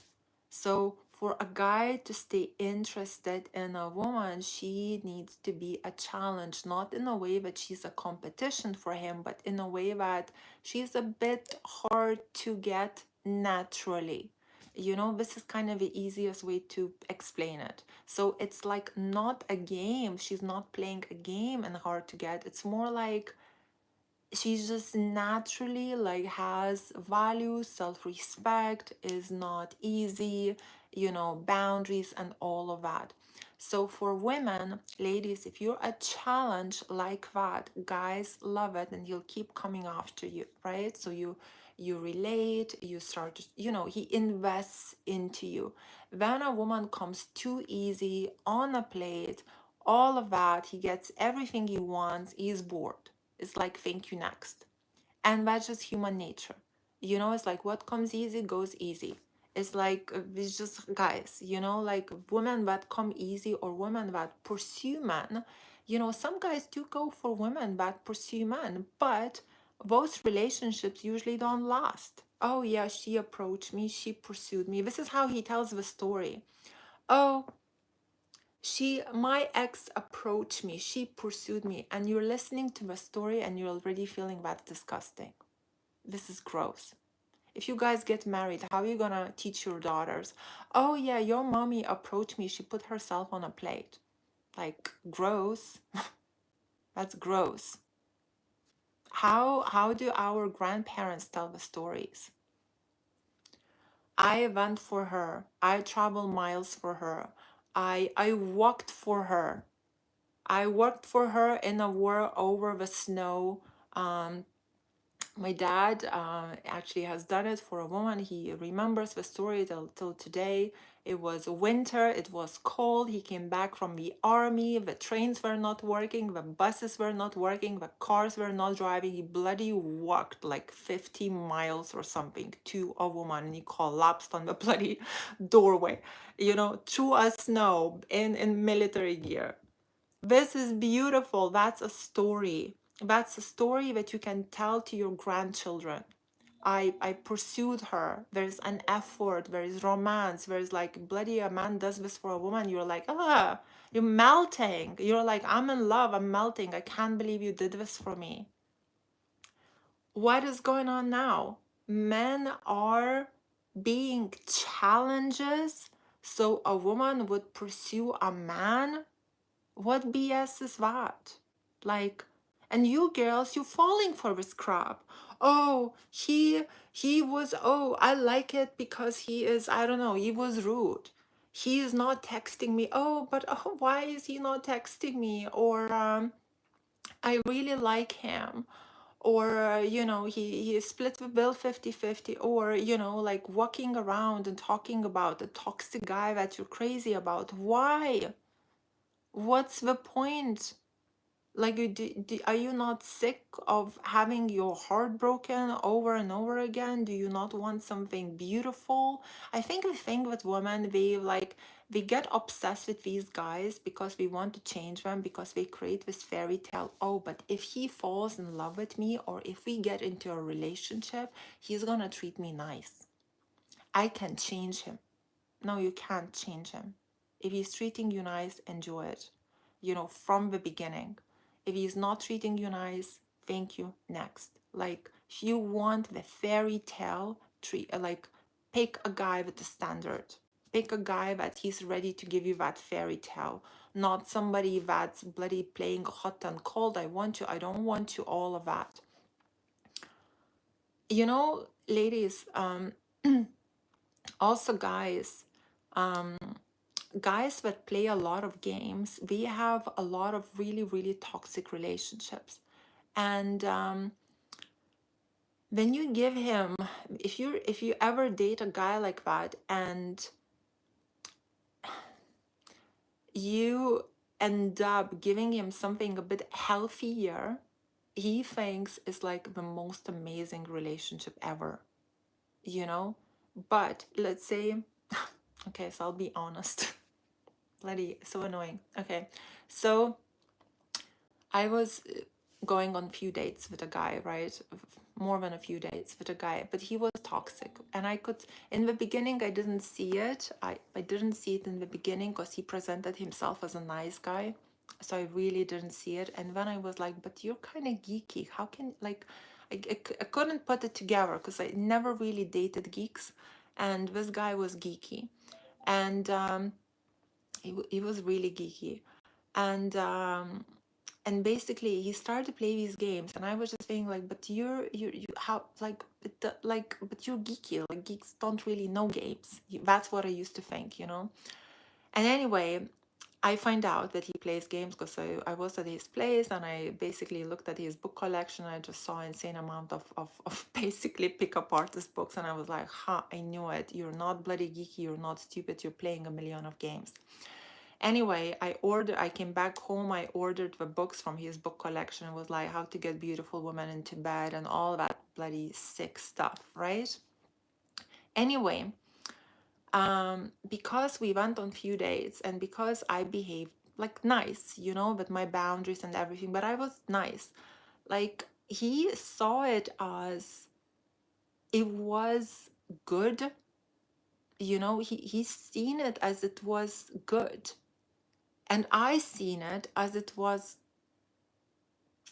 Speaker 1: So for a guy to stay interested in a woman, she needs to be a challenge, not in a way that she's a competition for him, but in a way that she's a bit hard to get naturally. This is kind of the easiest way to explain it. So it's like not a game. She's not playing a game and hard to get. It's more like she's just naturally like has values, self-respect, is not easy, boundaries and all of that. So for women, ladies, if you're a challenge like that, guys love it and he'll keep coming after you, right? So you relate, you start, he invests into you. When a woman comes too easy on a plate, all of that, he gets everything he wants, he's bored. It's like, thank you, next. And that's just human nature. It's like what comes easy goes easy. It's like, it's just, guys, like women that come easy or women that pursue men. Some guys do go for women that pursue men, but those relationships usually don't last. Oh, yeah, she approached me, she pursued me. This is how he tells the story. Oh, my ex approached me, she pursued me, and you're listening to the story and you're already feeling that's disgusting. This is gross. If you guys get married, how are you gonna teach your daughters? Oh yeah, your mommy approached me, she put herself on a plate. Like, gross. That's gross. How do our grandparents tell the stories? I went for her, I traveled miles for her, I walked for her. I worked for her in a war over the snow. My dad actually has done it for a woman. He remembers the story till today. It was winter, it was cold. He came back from the army. The trains were not working, the buses were not working, the cars were not driving. He bloody walked like 50 miles or something to a woman, and he collapsed on the bloody doorway, through a snow in military gear. This is beautiful. That's a story. That's a story that you can tell to your grandchildren. I pursued her. There's an effort, there is romance, there's like bloody a man does this for a woman, you're like, ah, you're melting. You're like, I'm in love, I'm melting. I can't believe you did this for me. What is going on now? Men are being challenges so a woman would pursue a man. What BS is that? Like, and you girls, you falling for this crap. Oh, he was, oh, I like it because he is, I don't know, he was rude. He is not texting me. Oh, but oh, why is he not texting me? Or I really like him. Or, he split the bill 50-50. Or, like walking around and talking about the toxic guy that you're crazy about. Why? What's the point? Like, are you not sick of having your heart broken over and over again? Do you not want something beautiful? I think the thing with women, they get obsessed with these guys because we want to change them, because they create this fairy tale. Oh, but if he falls in love with me, or if we get into a relationship, he's gonna treat me nice. I can change him. No, you can't change him. If he's treating you nice, enjoy it, from the beginning. If he's not treating you nice, thank you, next. Like, if you want the fairy tale, pick a guy with a standard. Pick a guy that he's ready to give you that fairy tale, not somebody that's bloody playing hot and cold. I want you, I don't want you, all of that. Ladies, also guys, guys that play a lot of games, we have a lot of really, really toxic relationships. And when you give him, if you ever date a guy like that, and you end up giving him something a bit healthier, he thinks it's like the most amazing relationship ever, But let's say, okay, so I'll be honest. Bloody so annoying. Okay, so I was going on a few dates with a guy, right? More than a few dates with a guy, but he was toxic. And in the beginning, I didn't see it. I didn't see it in the beginning because he presented himself as a nice guy. So I really didn't see it. And then I was like, but you're kind of geeky. How can, like, I couldn't put it together because I never really dated geeks. And this guy was geeky. And he was really geeky. And basically he started to play these games, and I was just saying, like, but you how, like, but you're geeky, like geeks don't really know games. That's what I used to think. And anyway, I find out that he plays games because I was at his place, and I basically looked at his book collection, and I just saw an insane amount of basically pickup artist books, and I was like, I knew it. You're not bloody geeky, you're not stupid, you're playing a million of games. Anyway, I came back home, I ordered the books from his book collection. It was like How to Get Beautiful Women into Bed and all that bloody sick stuff, right? Anyway, because we went on few dates, and because I behaved like nice, with my boundaries and everything, but I was nice. Like, he saw it as it was good, he's seen it as it was good. And I seen it as it was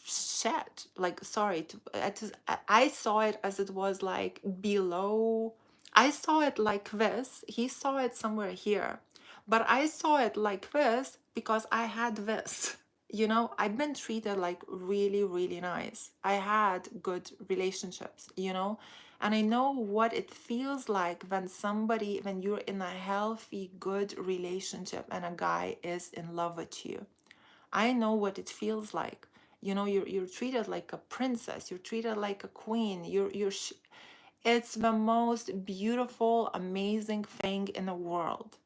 Speaker 1: shit. Like, sorry, I saw it as it was like below. I saw it like this. He saw it somewhere here. But I saw it like this because I had this. I've been treated like really, really nice. I had good relationships, and I know what it feels like when you're in a healthy, good relationship and a guy is in love with you. I know what it feels like. You're treated like a princess. You're treated like a queen. It's the most beautiful, amazing thing in the world.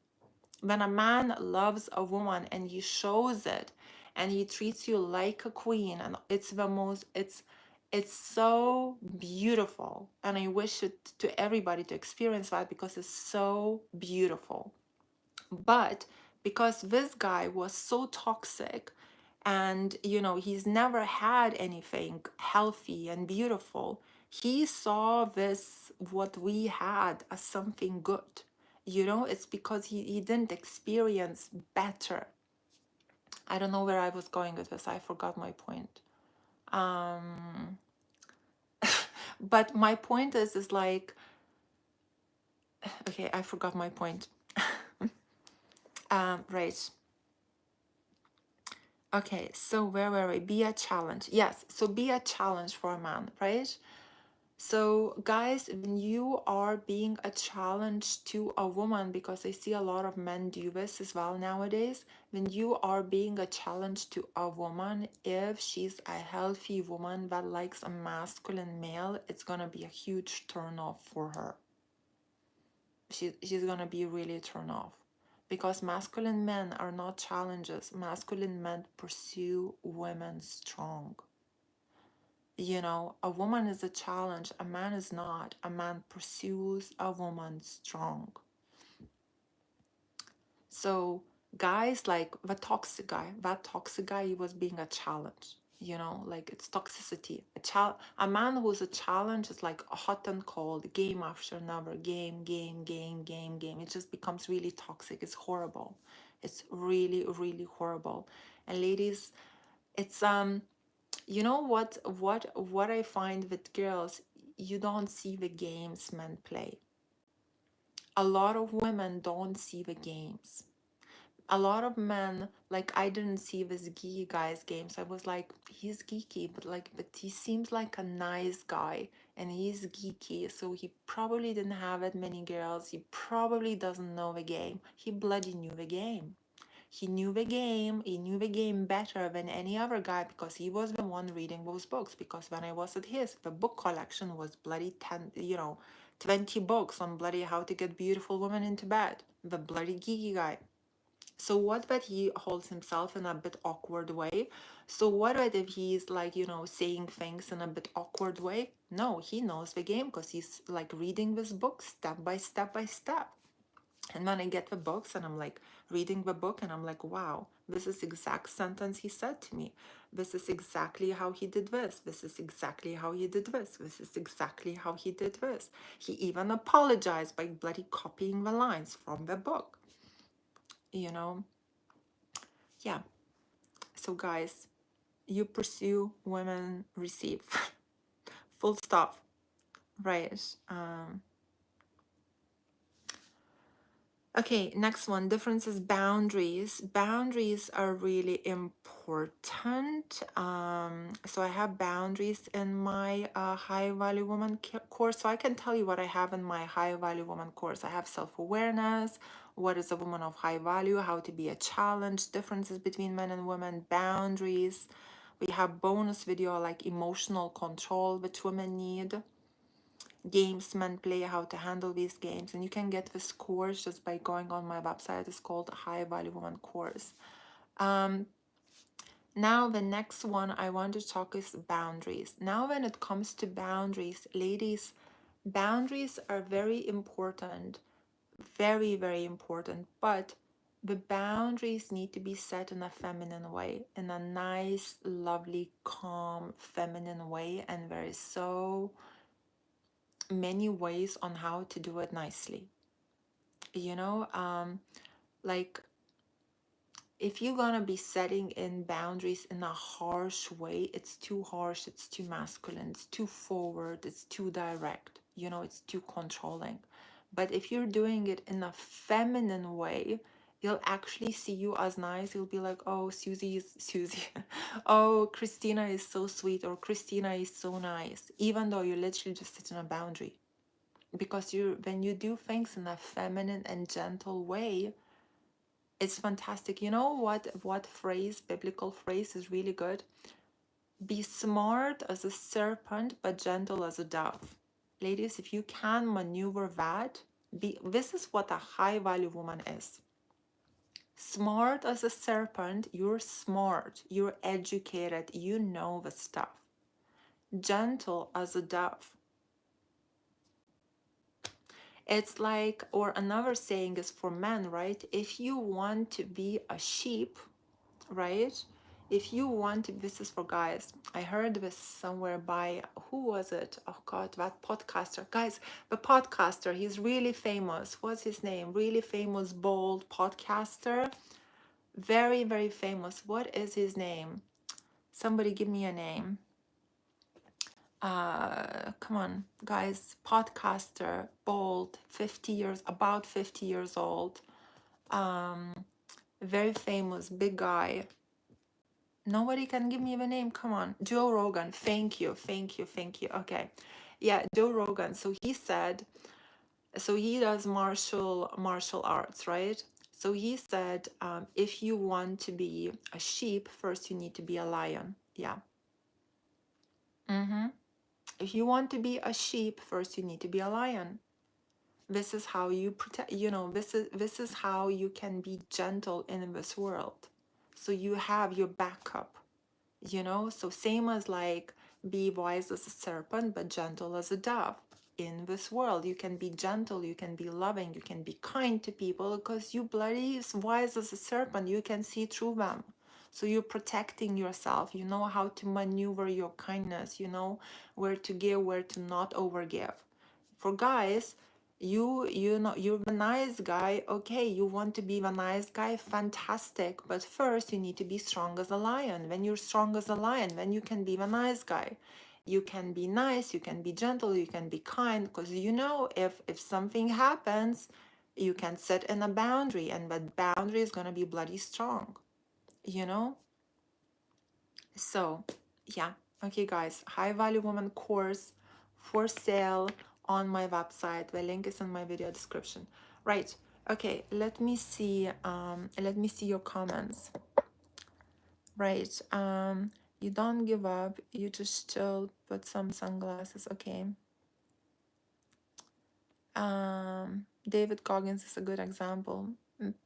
Speaker 1: When a man loves a woman and he shows it, and he treats you like a queen, and it's so beautiful. And I wish it to everybody to experience that, because it's so beautiful. But because this guy was so toxic, and he's never had anything healthy and beautiful, He saw this, what we had, as something good. You know, it's because he didn't experience better. I don't know where I was going with this. I forgot my point. Um, but my point is like, okay, I forgot my point. Right. Okay, so where were we? Be a challenge. Yes, so be a challenge for a man, right? So, guys, when you are being a challenge to a woman, because I see a lot of men do this as well nowadays, when you are being a challenge to a woman, if she's a healthy woman that likes a masculine male, it's gonna be a huge turn off for her. She's gonna be really turned off. Because masculine men are not challenges. Masculine men pursue women strong. You know, a woman is a challenge, a man is not. A man pursues a woman strong. So guys like that toxic guy, he was being a challenge. You know, like it's toxicity. A man who's a challenge is like a hot and cold, game after another game, game. It just becomes really toxic. It's horrible. It's really, really horrible. And ladies, it's you know what I find with girls, you don't see the games men play. A lot of women don't see the games. A lot of men, like I didn't see this geeky guy's games. I was like, he's geeky, but he seems like a nice guy and he's geeky, so he probably didn't have that many girls. He probably doesn't know the game. He bloody knew the game. He knew the game. He knew the game better than any other guy because he was the one reading those books. Because when I was at his, the book collection was bloody 10, 20 books on bloody how to get beautiful women into bed. The bloody geeky guy. So what but he holds himself in a bit awkward way? So what but if he's like, saying things in a bit awkward way? No, he knows the game because he's like reading this book step by step by step. And when I get the books and I'm like reading the book and I'm like, wow, this is exact sentence he said to me. This is exactly how he did this. This is exactly how he did this. This is exactly how he did this. He even apologized by bloody copying the lines from the book. You know? Yeah. So guys, you pursue, women receive. Full stop. Right. Okay, next one, differences, boundaries. Boundaries are really important. So I have boundaries in my High Value Woman course. So I can tell you what I have in my High Value Woman course. I have self-awareness, what is a woman of high value, how to be a challenge, differences between men and women, boundaries. We have bonus video like emotional control, which women need, games men play, how to handle these games. And you can get this course just by going on my website. It's called High Value Woman Course. Now the next one I want to talk is boundaries. Now when it comes to boundaries, ladies, boundaries are very important, very, very important, but the boundaries need to be set in a feminine way, in a nice, lovely, calm, feminine way. And there is so many ways on how to do it nicely. Like if you're gonna be setting in boundaries in a harsh way, it's too harsh, it's too masculine, it's too forward, it's too direct, it's too controlling. But if you're doing it in a feminine way, you'll actually see you as nice. You'll be like, oh, Susie is Susie. Oh, Christina is so sweet, or Christina is so nice, even though you literally just sit in a boundary. Because when you do things in a feminine and gentle way, it's fantastic. You know what phrase, biblical phrase, is really good? Be smart as a serpent but gentle as a dove. Ladies, if you can maneuver that, this is what a high value woman is. Smart as a serpent, you're smart, you're educated, you know the stuff. Gentle as a dove. It's like, or another saying is for men, right? If you want to be a sheep, right? If you want to, this is for guys. I heard this somewhere by, who was it? Oh God, that podcaster. Guys, the podcaster, he's really famous. What's his name? Really famous, bold podcaster. Very, very famous. What is his name? Somebody give me a name. Come on, guys. Podcaster, bold, 50 years, about 50 years old. Very famous, big guy. Nobody can give me the name. Come on. Joe Rogan. Thank you. Thank you. Thank you. Okay. Yeah, Joe Rogan. So he said, so he does martial arts, right? So he said, if you want to be a sheep, first you need to be a lion. Yeah. Mm-hmm. If you want to be a sheep, first you need to be a lion. This is how you protect, this is how you can be gentle in this world. So you have your backup. So same as like be wise as a serpent but gentle as a dove. In this world you can be gentle, you can be loving, you can be kind to people because you bloody wise as a serpent, you can see through them. So you're protecting yourself, you know how to maneuver your kindness, you know where to give, where to not overgive. For guys, you're the nice guy. Okay, you want to be the nice guy, fantastic, but first you need to be strong as a lion. When you're strong as a lion, then you can be the nice guy. You can be nice, you can be gentle, you can be kind, because if something happens, you can set in a boundary, and that boundary is going to be bloody strong you know so, yeah. Okay, guys. High Value Woman course for sale on my website. The link is in my video description. Right. Okay, let me see. Let me see your comments. Right. You don't give up. You just chill. Put some sunglasses. Okay. David Goggins is a good example.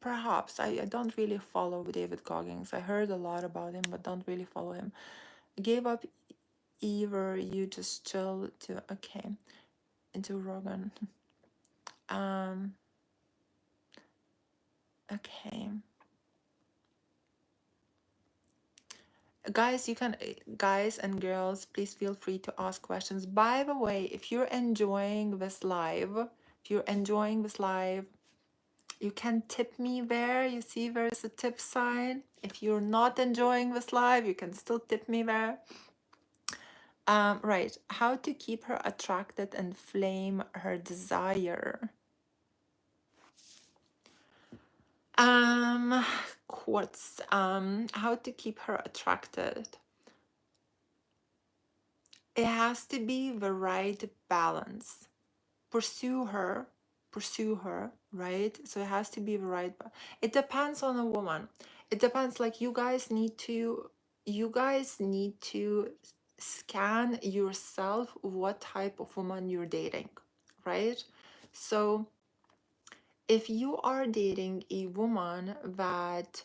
Speaker 1: Perhaps I don't really follow David Goggins. I heard a lot about him, but don't really follow him. Gave up either, you just chill to, okay, into Rogan. Okay, guys, guys and girls, please feel free to ask questions. By the way, if you're enjoying this live, you can tip me there. You see there's a tip sign. If you're not enjoying this live, you can still tip me there. Right, how to keep her attracted and flame her desire. Um, Quartz. How to keep her attracted. It has to be the right balance. Pursue her, right? So it has to be the right. It depends on a woman. It depends. Like you guys need to scan yourself what type of woman you're dating, right? So if you are dating a woman that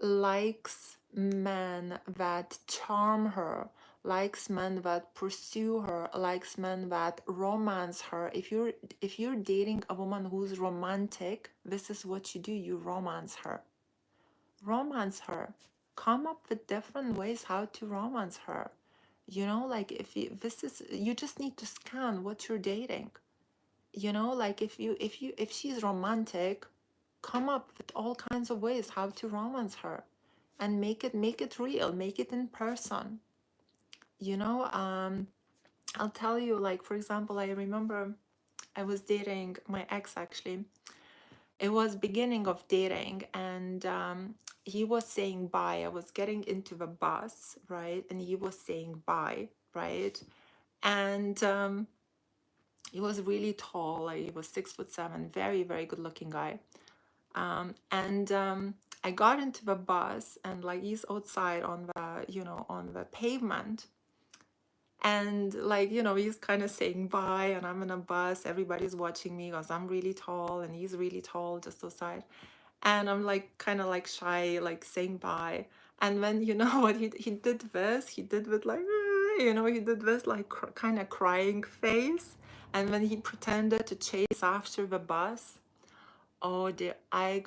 Speaker 1: likes men that charm her, likes men that pursue her, likes men that romance her. If you're dating a woman who's romantic, this is what you do. You romance her. Romance her. Come up with different ways how to romance her. Like you just need to scan what you're dating. Like if she's romantic, come up with all kinds of ways how to romance her and make it real, make it in person. I'll tell you, like, for example, I remember I was dating my ex. Actually, it was beginning of dating, and he was saying bye. I was getting into the bus, right, and he was saying bye, right, and he was really tall, like he was 6'7", very, very good looking guy. And I got into the bus, and like he's outside on the pavement, and like he's kind of saying bye, and I'm in a bus, everybody's watching me because I'm really tall and he's really tall just outside, and I'm like kind of like shy, like saying bye. And then what he did this, he did with like he did this like kind of crying face, and then he pretended to chase after the bus. Oh dear, I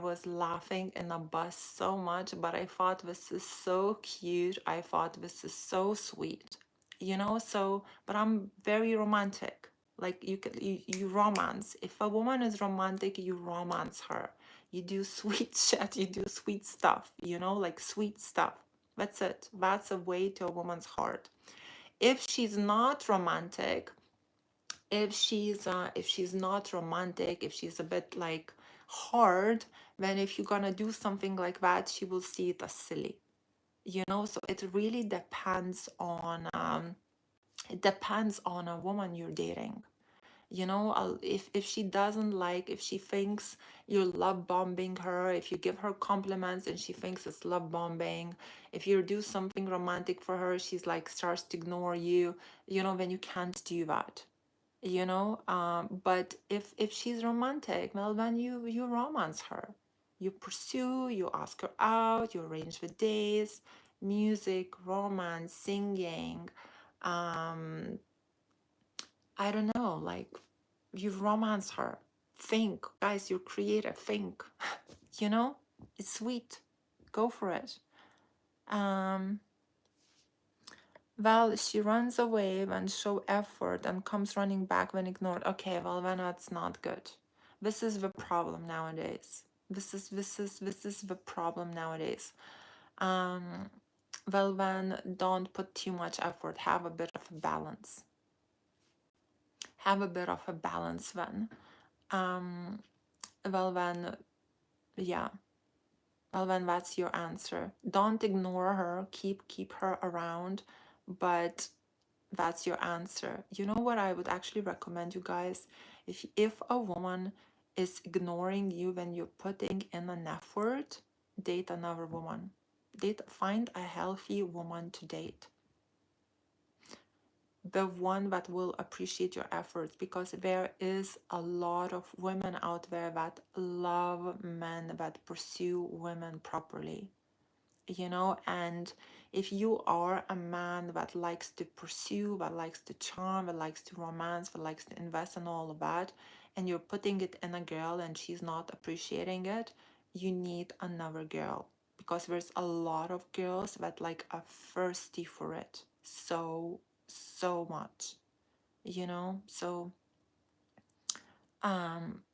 Speaker 1: was laughing in a bus so much, but I thought this is so cute. I thought this is so sweet, so, but I'm very romantic. Like you romance. If a woman is romantic, you romance her. You do sweet shit, you do sweet stuff, like sweet stuff. That's it. That's a way to a woman's heart. If she's not romantic, if she's not romantic, if she's a bit like hard, then if you're gonna do something like that, she will see it as silly, so it really depends on a woman you're dating. If she doesn't like, if she thinks you're love bombing her, if you give her compliments and she thinks it's love bombing, if you do something romantic for her, she's like starts to ignore you, then you can't do that. But if she's romantic, well, then you romance her, you pursue, you ask her out, you arrange the days, music, romance, singing, um I don't know, like, you romance her. Think, guys, you're creative. Think. you know it's sweet. Go for it. um Well, she runs away when show effort and comes running back when ignored. Okay, well, then that's not good. This is the problem nowadays. This is the problem nowadays. Um, well, then don't put too much effort. Have a bit of a balance. Have a bit of a balance then. Um, well, then, yeah. Well, then that's your answer. Don't ignore her. Keep her around, but that's your answer. You know what I would actually recommend you guys? If a woman is ignoring you when you're putting in an effort, date another woman. Find a healthy woman to date. The one that will appreciate your efforts, because there is a lot of women out there that love men that pursue women properly. And if you are a man that likes to pursue, that likes to charm, that likes to romance, that likes to invest in all of that, and you're putting it in a girl and she's not appreciating it, you need another girl, because there's a lot of girls that like are thirsty for it so much, so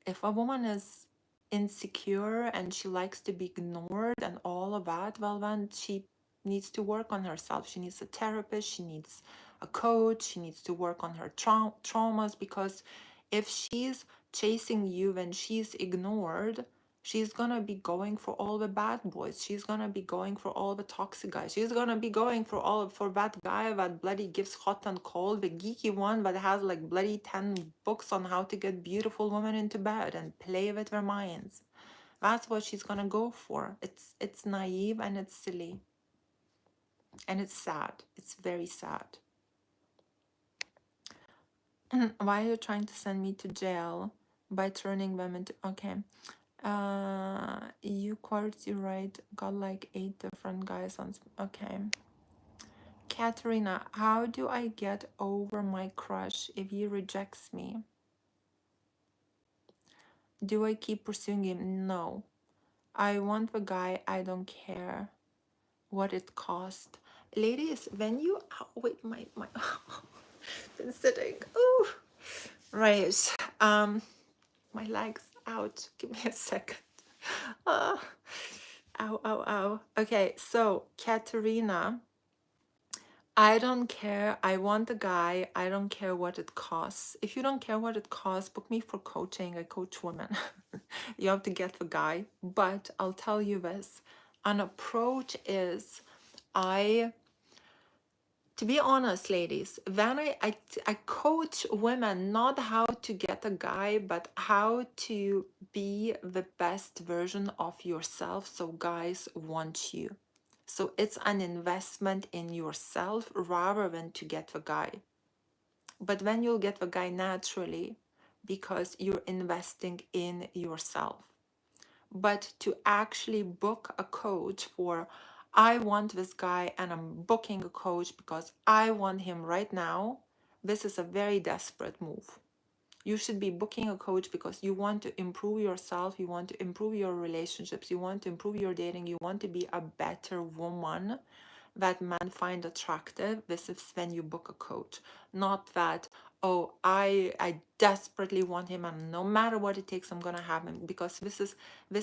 Speaker 1: if a woman is insecure and she likes to be ignored and all of that, well, then she needs to work on herself. She needs a therapist, she needs a coach, she needs to work on her traumas, because if she's chasing you when she's ignored, she's gonna be going for all the bad boys. She's gonna be going for all the toxic guys. She's gonna be going for that guy that bloody gives hot and cold, the geeky one that has like bloody 10 books on how to get beautiful women into bed and play with their minds. That's what she's gonna go for. It's naive and it's silly. And it's sad. It's very sad. Why are you trying to send me to jail by turning them into... Okay. You quotes you right. Got like 8 different guys on... Okay. Katerina, how do I get over my crush if he rejects me? Do I keep pursuing him? No. I want the guy. I don't care what it cost. Ladies, when you... Oh, wait, my been sitting. Ooh. Right. My legs out. Give me a second. Ah. Ow, ow, ow. Okay, so Katerina, I don't care. I want a guy. I don't care what it costs. If you don't care what it costs, book me for coaching. I coach women. You have to get the guy. But I'll tell you this. An approach is, to be honest, ladies, then I coach women not how to get a guy, but how to be the best version of yourself so guys want you. So it's an investment in yourself rather than to get the guy. But then you'll get the guy naturally because you're investing in yourself. But to actually book a coach for, I want this guy and I'm booking a coach because I want him right now, this is a very desperate move. You should be booking a coach because you want to improve yourself, you want to improve your relationships, you want to improve your dating, you want to be a better woman that men find attractive. This is when you book a coach, not that, oh, I desperately want him and no matter what it takes I'm gonna have him, because this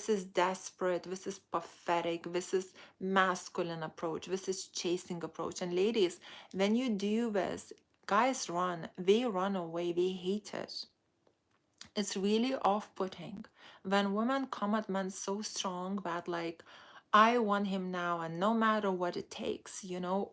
Speaker 1: is desperate, this is pathetic, this is masculine approach, this is chasing approach. And ladies, when you do this, guys run, they run away, they hate it. It's really off-putting when women come at men so strong that like, I want him now and no matter what it takes,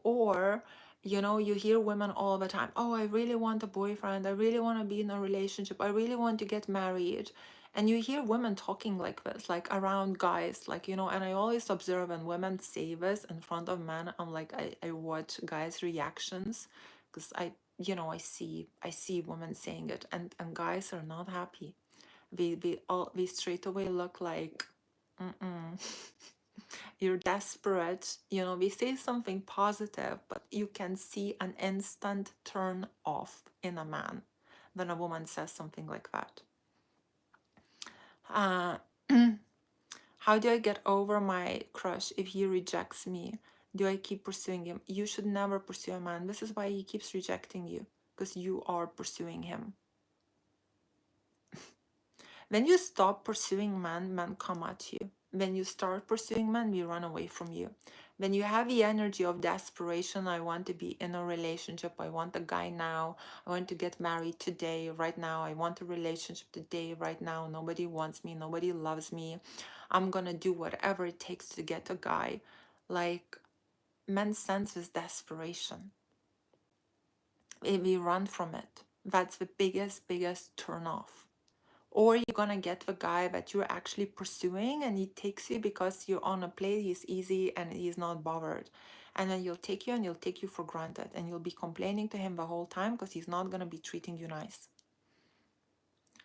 Speaker 1: or you hear women all the time, oh, I really want a boyfriend, I really want to be in a relationship, I really want to get married. And you hear women talking like this, like around guys, like, and I always observe when women say this in front of men, I'm like, I watch guys' reactions because I see women saying it, and guys are not happy. We straight away look like, mm-mm, you're desperate. We say something positive, but you can see an instant turn off in a man when a woman says something like that. Uh, how do I get over my crush if he rejects me? Do I keep pursuing him? You should never pursue a man. This is why he keeps rejecting you, because you are pursuing him. When you stop pursuing men, men come at you. When you start pursuing men, we run away from you. When you have the energy of desperation, I want to be in a relationship, I want a guy now, I want to get married today, right now, I want a relationship today, right now, nobody wants me, nobody loves me, I'm gonna do whatever it takes to get a guy. Like, men sense this desperation. We run from it. That's the biggest turn off. Or you're gonna get the guy that you're actually pursuing and he takes you because you're on a plate, he's easy and he's not bothered. And then he'll take you and he'll take you for granted and you'll be complaining to him the whole time because he's not gonna be treating you nice.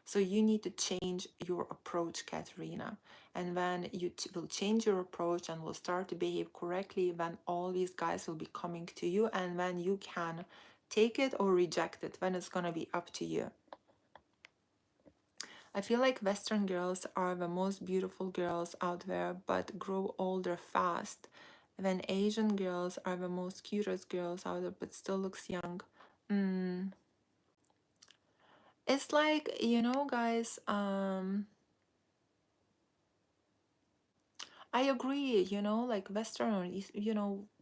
Speaker 1: So you need to change your approach, Katerina. And when you will change your approach and will start to behave correctly, then all these guys will be coming to you, and then you can take it or reject it, then it's gonna be up to you. I feel like Western girls are the most beautiful girls out there, but grow older fast. Then Asian girls are the most cutest girls out there, but still looks young. Mm. It's like, guys, I agree, like Western,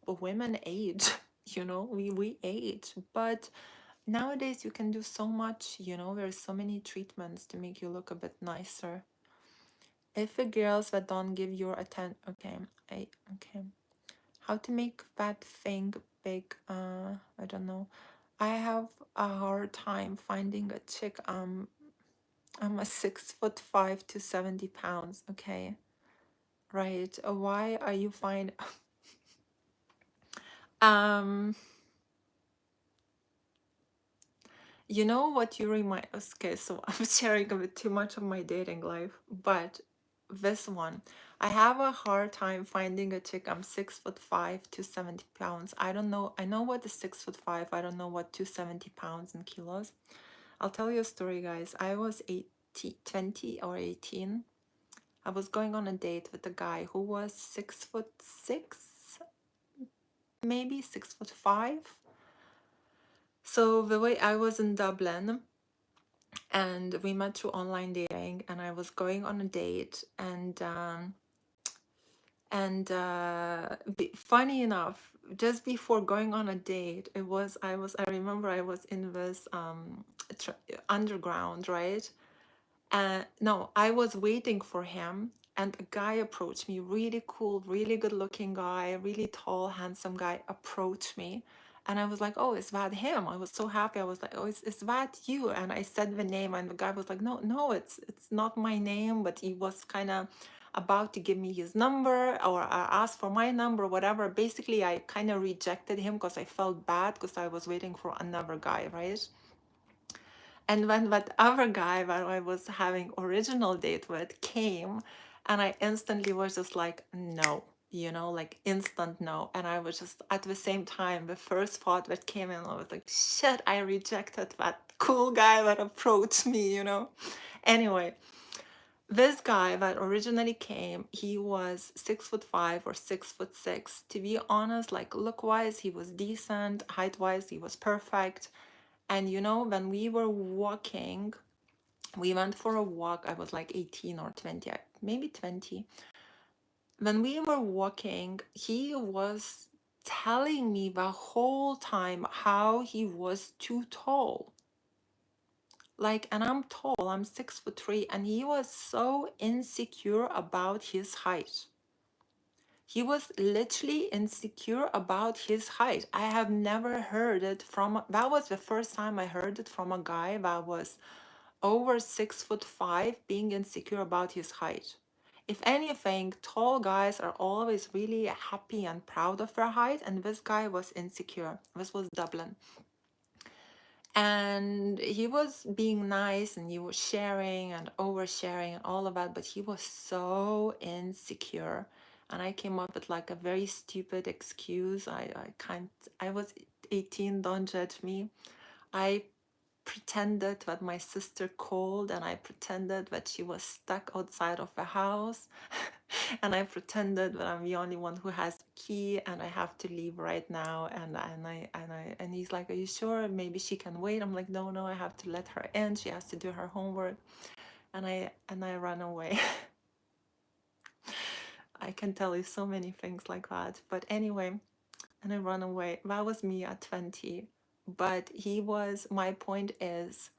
Speaker 1: women age, we age, but nowadays you can do so much, there's so many treatments to make you look a bit nicer. If the girls that don't give your attention, okay. How to make that thing big? I don't know. I have a hard time finding a chick. I'm a 6'5" to 70 pounds. Okay, right. Why are you fine? um, you know what you remind us? Okay, so I'm sharing a bit too much of my dating life, but this one, I have a hard time finding a chick. I'm 6'5" to 70 pounds. I don't know. I know what is 6'5". I don't know what 270 pounds in kilos. I'll tell you a story, guys. I was 20 or 18. I was going on a date with a guy who was 6'6", maybe 6'5". So the way I was in Dublin, and we met through online dating, and I was going on a date, funny enough, just before going on a date, I remember I was in this underground, right? No, I was waiting for him, and a guy approached me, really cool, really good looking guy, really tall, handsome guy approached me. And I was like, oh, is that him? I was so happy. I was like, oh, is that you? And I said the name, and the guy was like, no, it's not my name, but he was kind of about to give me his number or ask for my number, whatever. Basically, I kind of rejected him because I felt bad because I was waiting for another guy, right? And when that other guy that I was having original date with came, and I instantly was just like, no. like instant no. And I was just, at the same time, the first thought that came in, I was like, shit, I rejected that cool guy that approached me. Anyway, this guy that originally came, he was 6'5" or 6'6". To be honest, like look wise, he was decent. Height wise, he was perfect. And when we were walking, we went for a walk. I was like 18 or 20, maybe 20. When we were walking, he was telling me the whole time how he was too tall. Like, and I'm tall, I'm 6'3", and he was so insecure about his height. He was literally insecure about his height. I have never heard it from, that was the first time I heard it from a guy that was over 6'5", being insecure about his height. If anything, tall guys are always really happy and proud of their height, and this guy was insecure. This was Dublin. And he was being nice and he was sharing and oversharing and all of that, but he was so insecure. And I came up with like a very stupid excuse. I was 18, don't judge me. I pretended that my sister called, and I pretended that she was stuck outside of the house. And I pretended that I'm the only one who has the key and I have to leave right now. And he's like, "Are you sure? Maybe she can wait." I'm like, no, I have to let her in. She has to do her homework. And I ran away. I can tell you so many things like that. But anyway, and I ran away. That was me at 20. But my point is,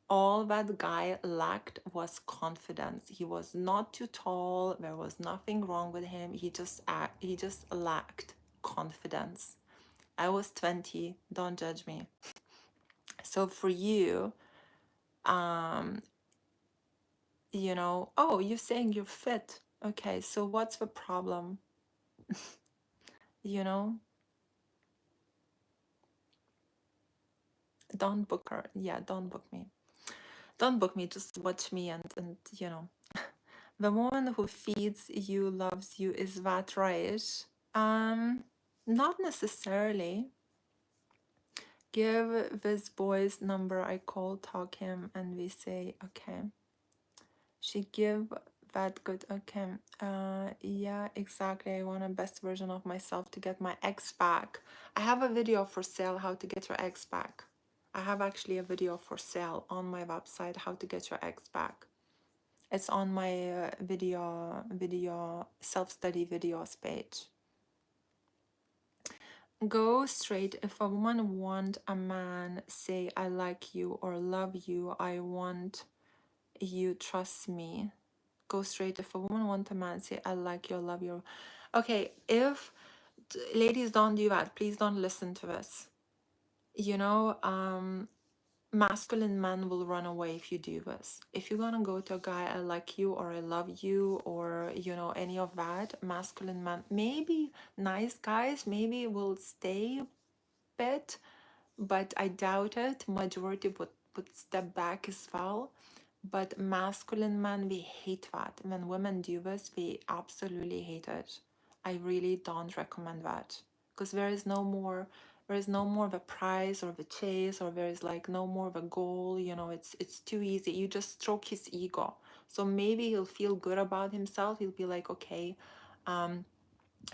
Speaker 1: all that guy lacked was confidence. He was not too tall. There was nothing wrong with him. He just lacked confidence. I was 20. Don't judge me. So for you, oh, you're saying you're fit. Okay, so what's the problem? You know, don't book her. Yeah, don't book me. Don't book me. Just watch me and the woman who feeds you loves you. Is that right? Not necessarily. Give this boy's number. I call, talk him, and we say, okay. She give that good. Okay. Yeah, exactly. I want a best version of myself to get my ex back. I have a video for sale, how to get your ex back. I have actually a video for sale on my website, how to get your ex back. It's on my video self-study videos page. Go straight. If a woman want a man say I like you or love you, I want you, trust me. Go straight. If a woman want a man say I like you or love you. Okay, if ladies, don't do that. Please don't listen to this. Masculine men will run away if you do this. If you're gonna go to a guy, I like you or I love you or any of that, masculine man, maybe nice guys maybe will stay a bit, but I doubt it. Majority would step back as well. But masculine men, we hate that. When women do this, we absolutely hate it. I really don't recommend that, because there is no more of a prize or the chase, or there is like no more of a goal. It's too easy. You just stroke his ego. So maybe he'll feel good about himself. He'll be like, okay,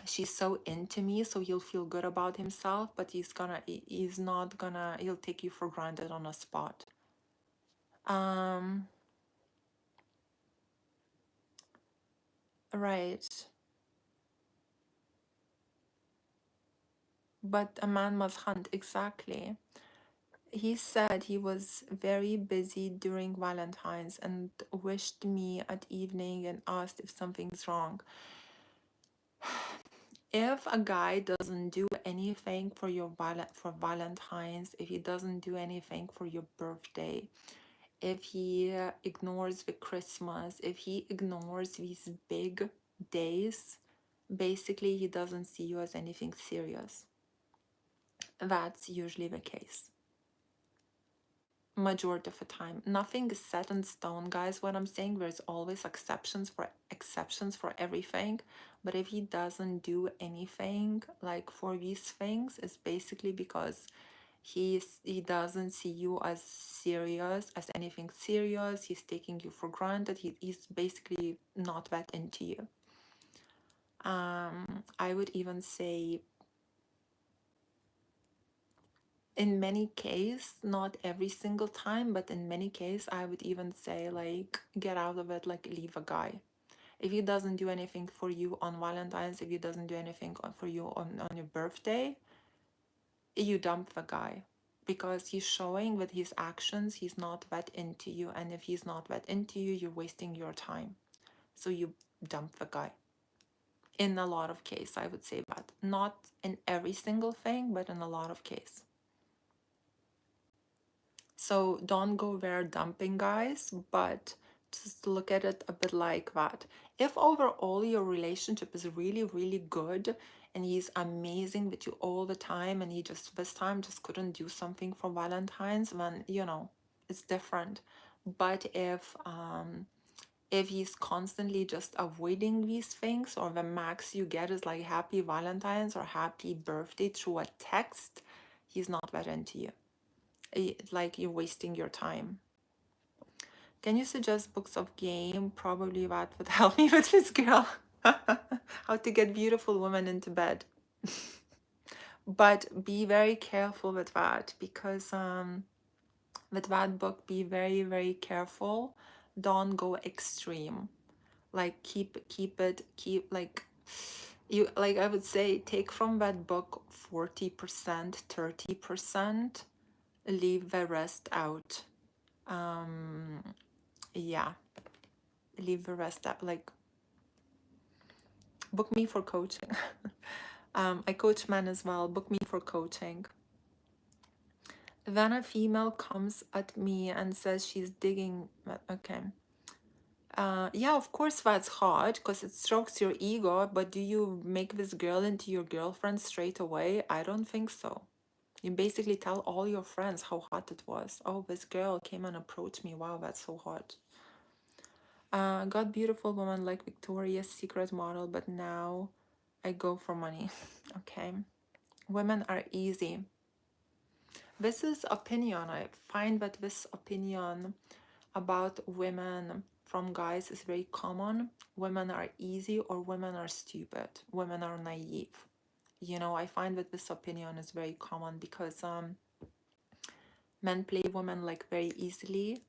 Speaker 1: she's so into me, so he'll feel good about himself, but he'll take you for granted on a spot. Right. But a man must hunt, exactly. He said he was very busy during Valentine's and wished me at evening and asked if something's wrong. If a guy doesn't do anything for for Valentine's, if he doesn't do anything for your birthday, if he ignores the Christmas, if he ignores these big days, basically he doesn't see you as anything serious. That's usually the case. majority of the time. Nothing is set in stone, guys. What I'm saying, there's always exceptions for everything. But if he doesn't do anything like for these things, it's basically because he doesn't see you as serious, as anything serious. He's taking you for granted. He's basically not that into you. I would even say in many cases, not every single time, but in many cases, I would even say like get out of it, like leave a guy. If he doesn't do anything for you on Valentine's, if he doesn't do anything for you on your birthday, you dump the guy, because he's showing with his actions he's not that into you, and if he's not that into you, you're wasting your time. So you dump the guy. In a lot of cases, I would say that. Not in every single thing, but in a lot of cases. So don't go there dumping, guys, but just look at it a bit like that. If overall your relationship is really, really good and he's amazing with you all the time, and he just this time just couldn't do something for Valentine's, then it's different. But if he's constantly just avoiding these things, or the max you get is like happy Valentine's or happy birthday through a text, he's not that into you. Like you're wasting your time. Can you suggest books of game? Probably that would help me with this girl. How to get beautiful women into bed. But be very careful with that, because with that book, be very, very careful. Don't go extreme. Like keep like you, like I would say, take from that book 40%, 30%, leave the rest out. Yeah, leave the rest out. Like, book me for coaching. I coach men as well. Book me for coaching. Then a female comes at me and says she's digging. Okay. Yeah, of course that's hard because it strokes your ego, but do you make this girl into your girlfriend straight away? I don't think so. You basically tell all your friends how hot it was. Oh, this girl came and approached me. Wow, that's so hot. Got beautiful woman like Victoria's Secret model, but now I go for money. Okay. Women are easy. This is opinion. I find that this opinion about women from guys is very common. Women are easy, or women are stupid. Women are naive. I find that this opinion is very common because men play women like very easily.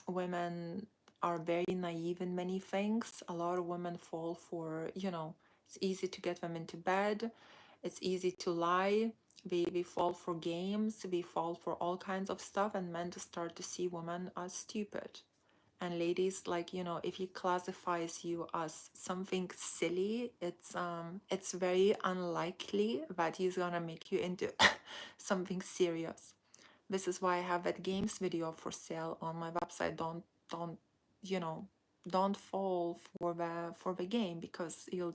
Speaker 1: Women are very naive in many things. A lot of women fall for, it's easy to get them into bed. It's easy to lie. We fall for games. We fall for all kinds of stuff, and men just start to see women as stupid. And ladies, like, if he classifies you as something silly, it's very unlikely that he's gonna make you into something serious. This is why I have that games video for sale on my website. Don't you know don't fall for the game, because he'll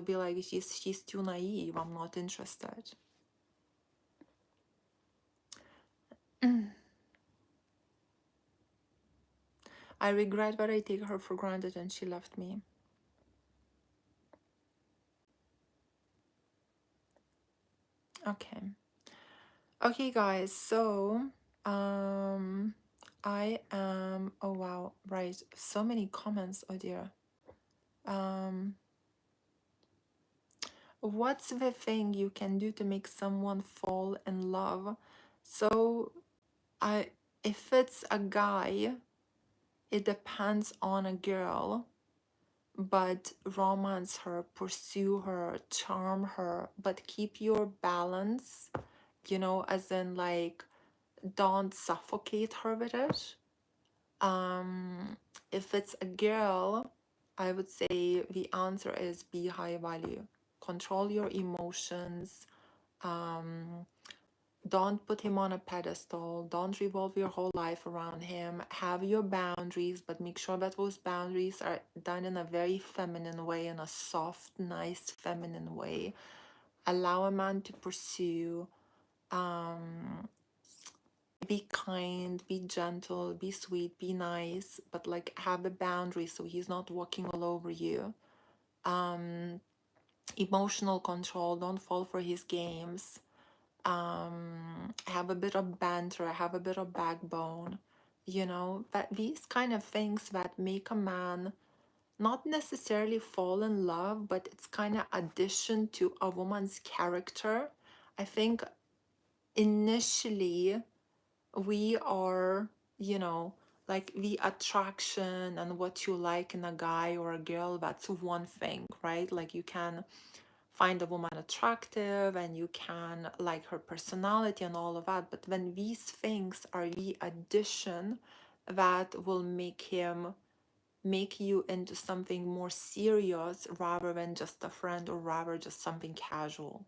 Speaker 1: be like, she's too naive, I'm not interested. I regret that I take her for granted and she left me. Okay, guys, so I am, oh wow, right, so many comments, oh dear. What's the thing you can do to make someone fall in love? So if it's a guy, it depends on a girl, but romance her, pursue her, charm her, but keep your balance, as in like, don't suffocate her with it. If it's a girl, I would say the answer is be high value. Control your emotions. Don't put him on a pedestal. Don't revolve your whole life around him. Have your boundaries, but make sure that those boundaries are done in a very feminine way, in a soft, nice, feminine way. Allow a man to pursue. be kind, be gentle, be sweet, be nice, but like have the boundaries so he's not walking all over you. Emotional control, don't fall for his games. Have a bit of banter, have a bit of backbone, that these kind of things that make a man not necessarily fall in love, but it's kind of addition to a woman's character. I think initially we are, like the attraction and what you like in a guy or a girl, that's one thing, right? Like you can find a woman attractive and you can like her personality and all of that, but when these things are the addition that will make you into something more serious rather than just a friend or rather just something casual.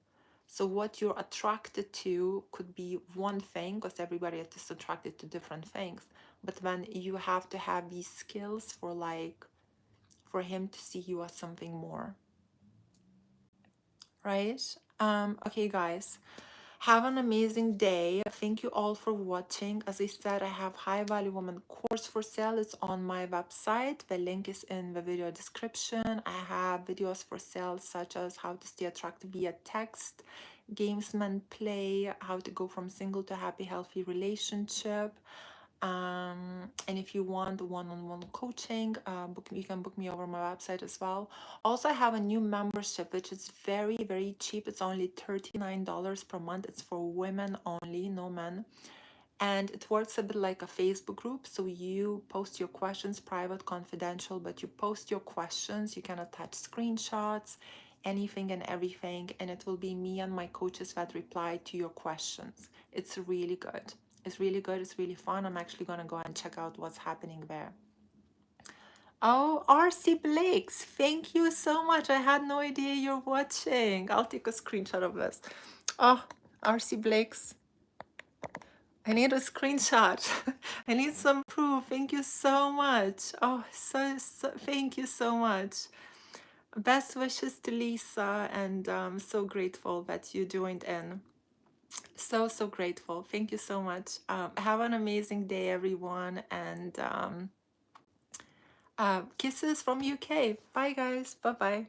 Speaker 1: So what you're attracted to could be one thing, because everybody is attracted to different things, but then you have to have these skills for him to see you as something more, right? Okay, guys, have an amazing day. Thank you all for watching. As I said, I have High Value Woman course for sale. It's on my website. The link is in the video description. I have videos for sale such as how to stay attractive via text, games men play, how to go from single to happy, healthy relationship. And if you want one-on-one coaching, you can book me over my website as well. Also, I have a new membership which is very, very cheap. It's only $39 per month. It's for women only, no men. And it works a bit like a Facebook group. So you post your questions, private, confidential, but you post your questions. You can attach screenshots, anything and everything. And it will be me and my coaches that reply to your questions. It's really good. It's really good. It's really fun. I'm actually going to go and check out what's happening there. Oh, RC Blakes, thank you so much. I had no idea you're watching. I'll take a screenshot of this. Oh, RC Blakes, I need a screenshot. I need some proof. Thank you so much. Oh, thank you so much. Best wishes to Lisa, and I'm so grateful that you joined in. So grateful. Thank you so much. Have an amazing day, everyone, and kisses from UK. Bye, guys. Bye-bye.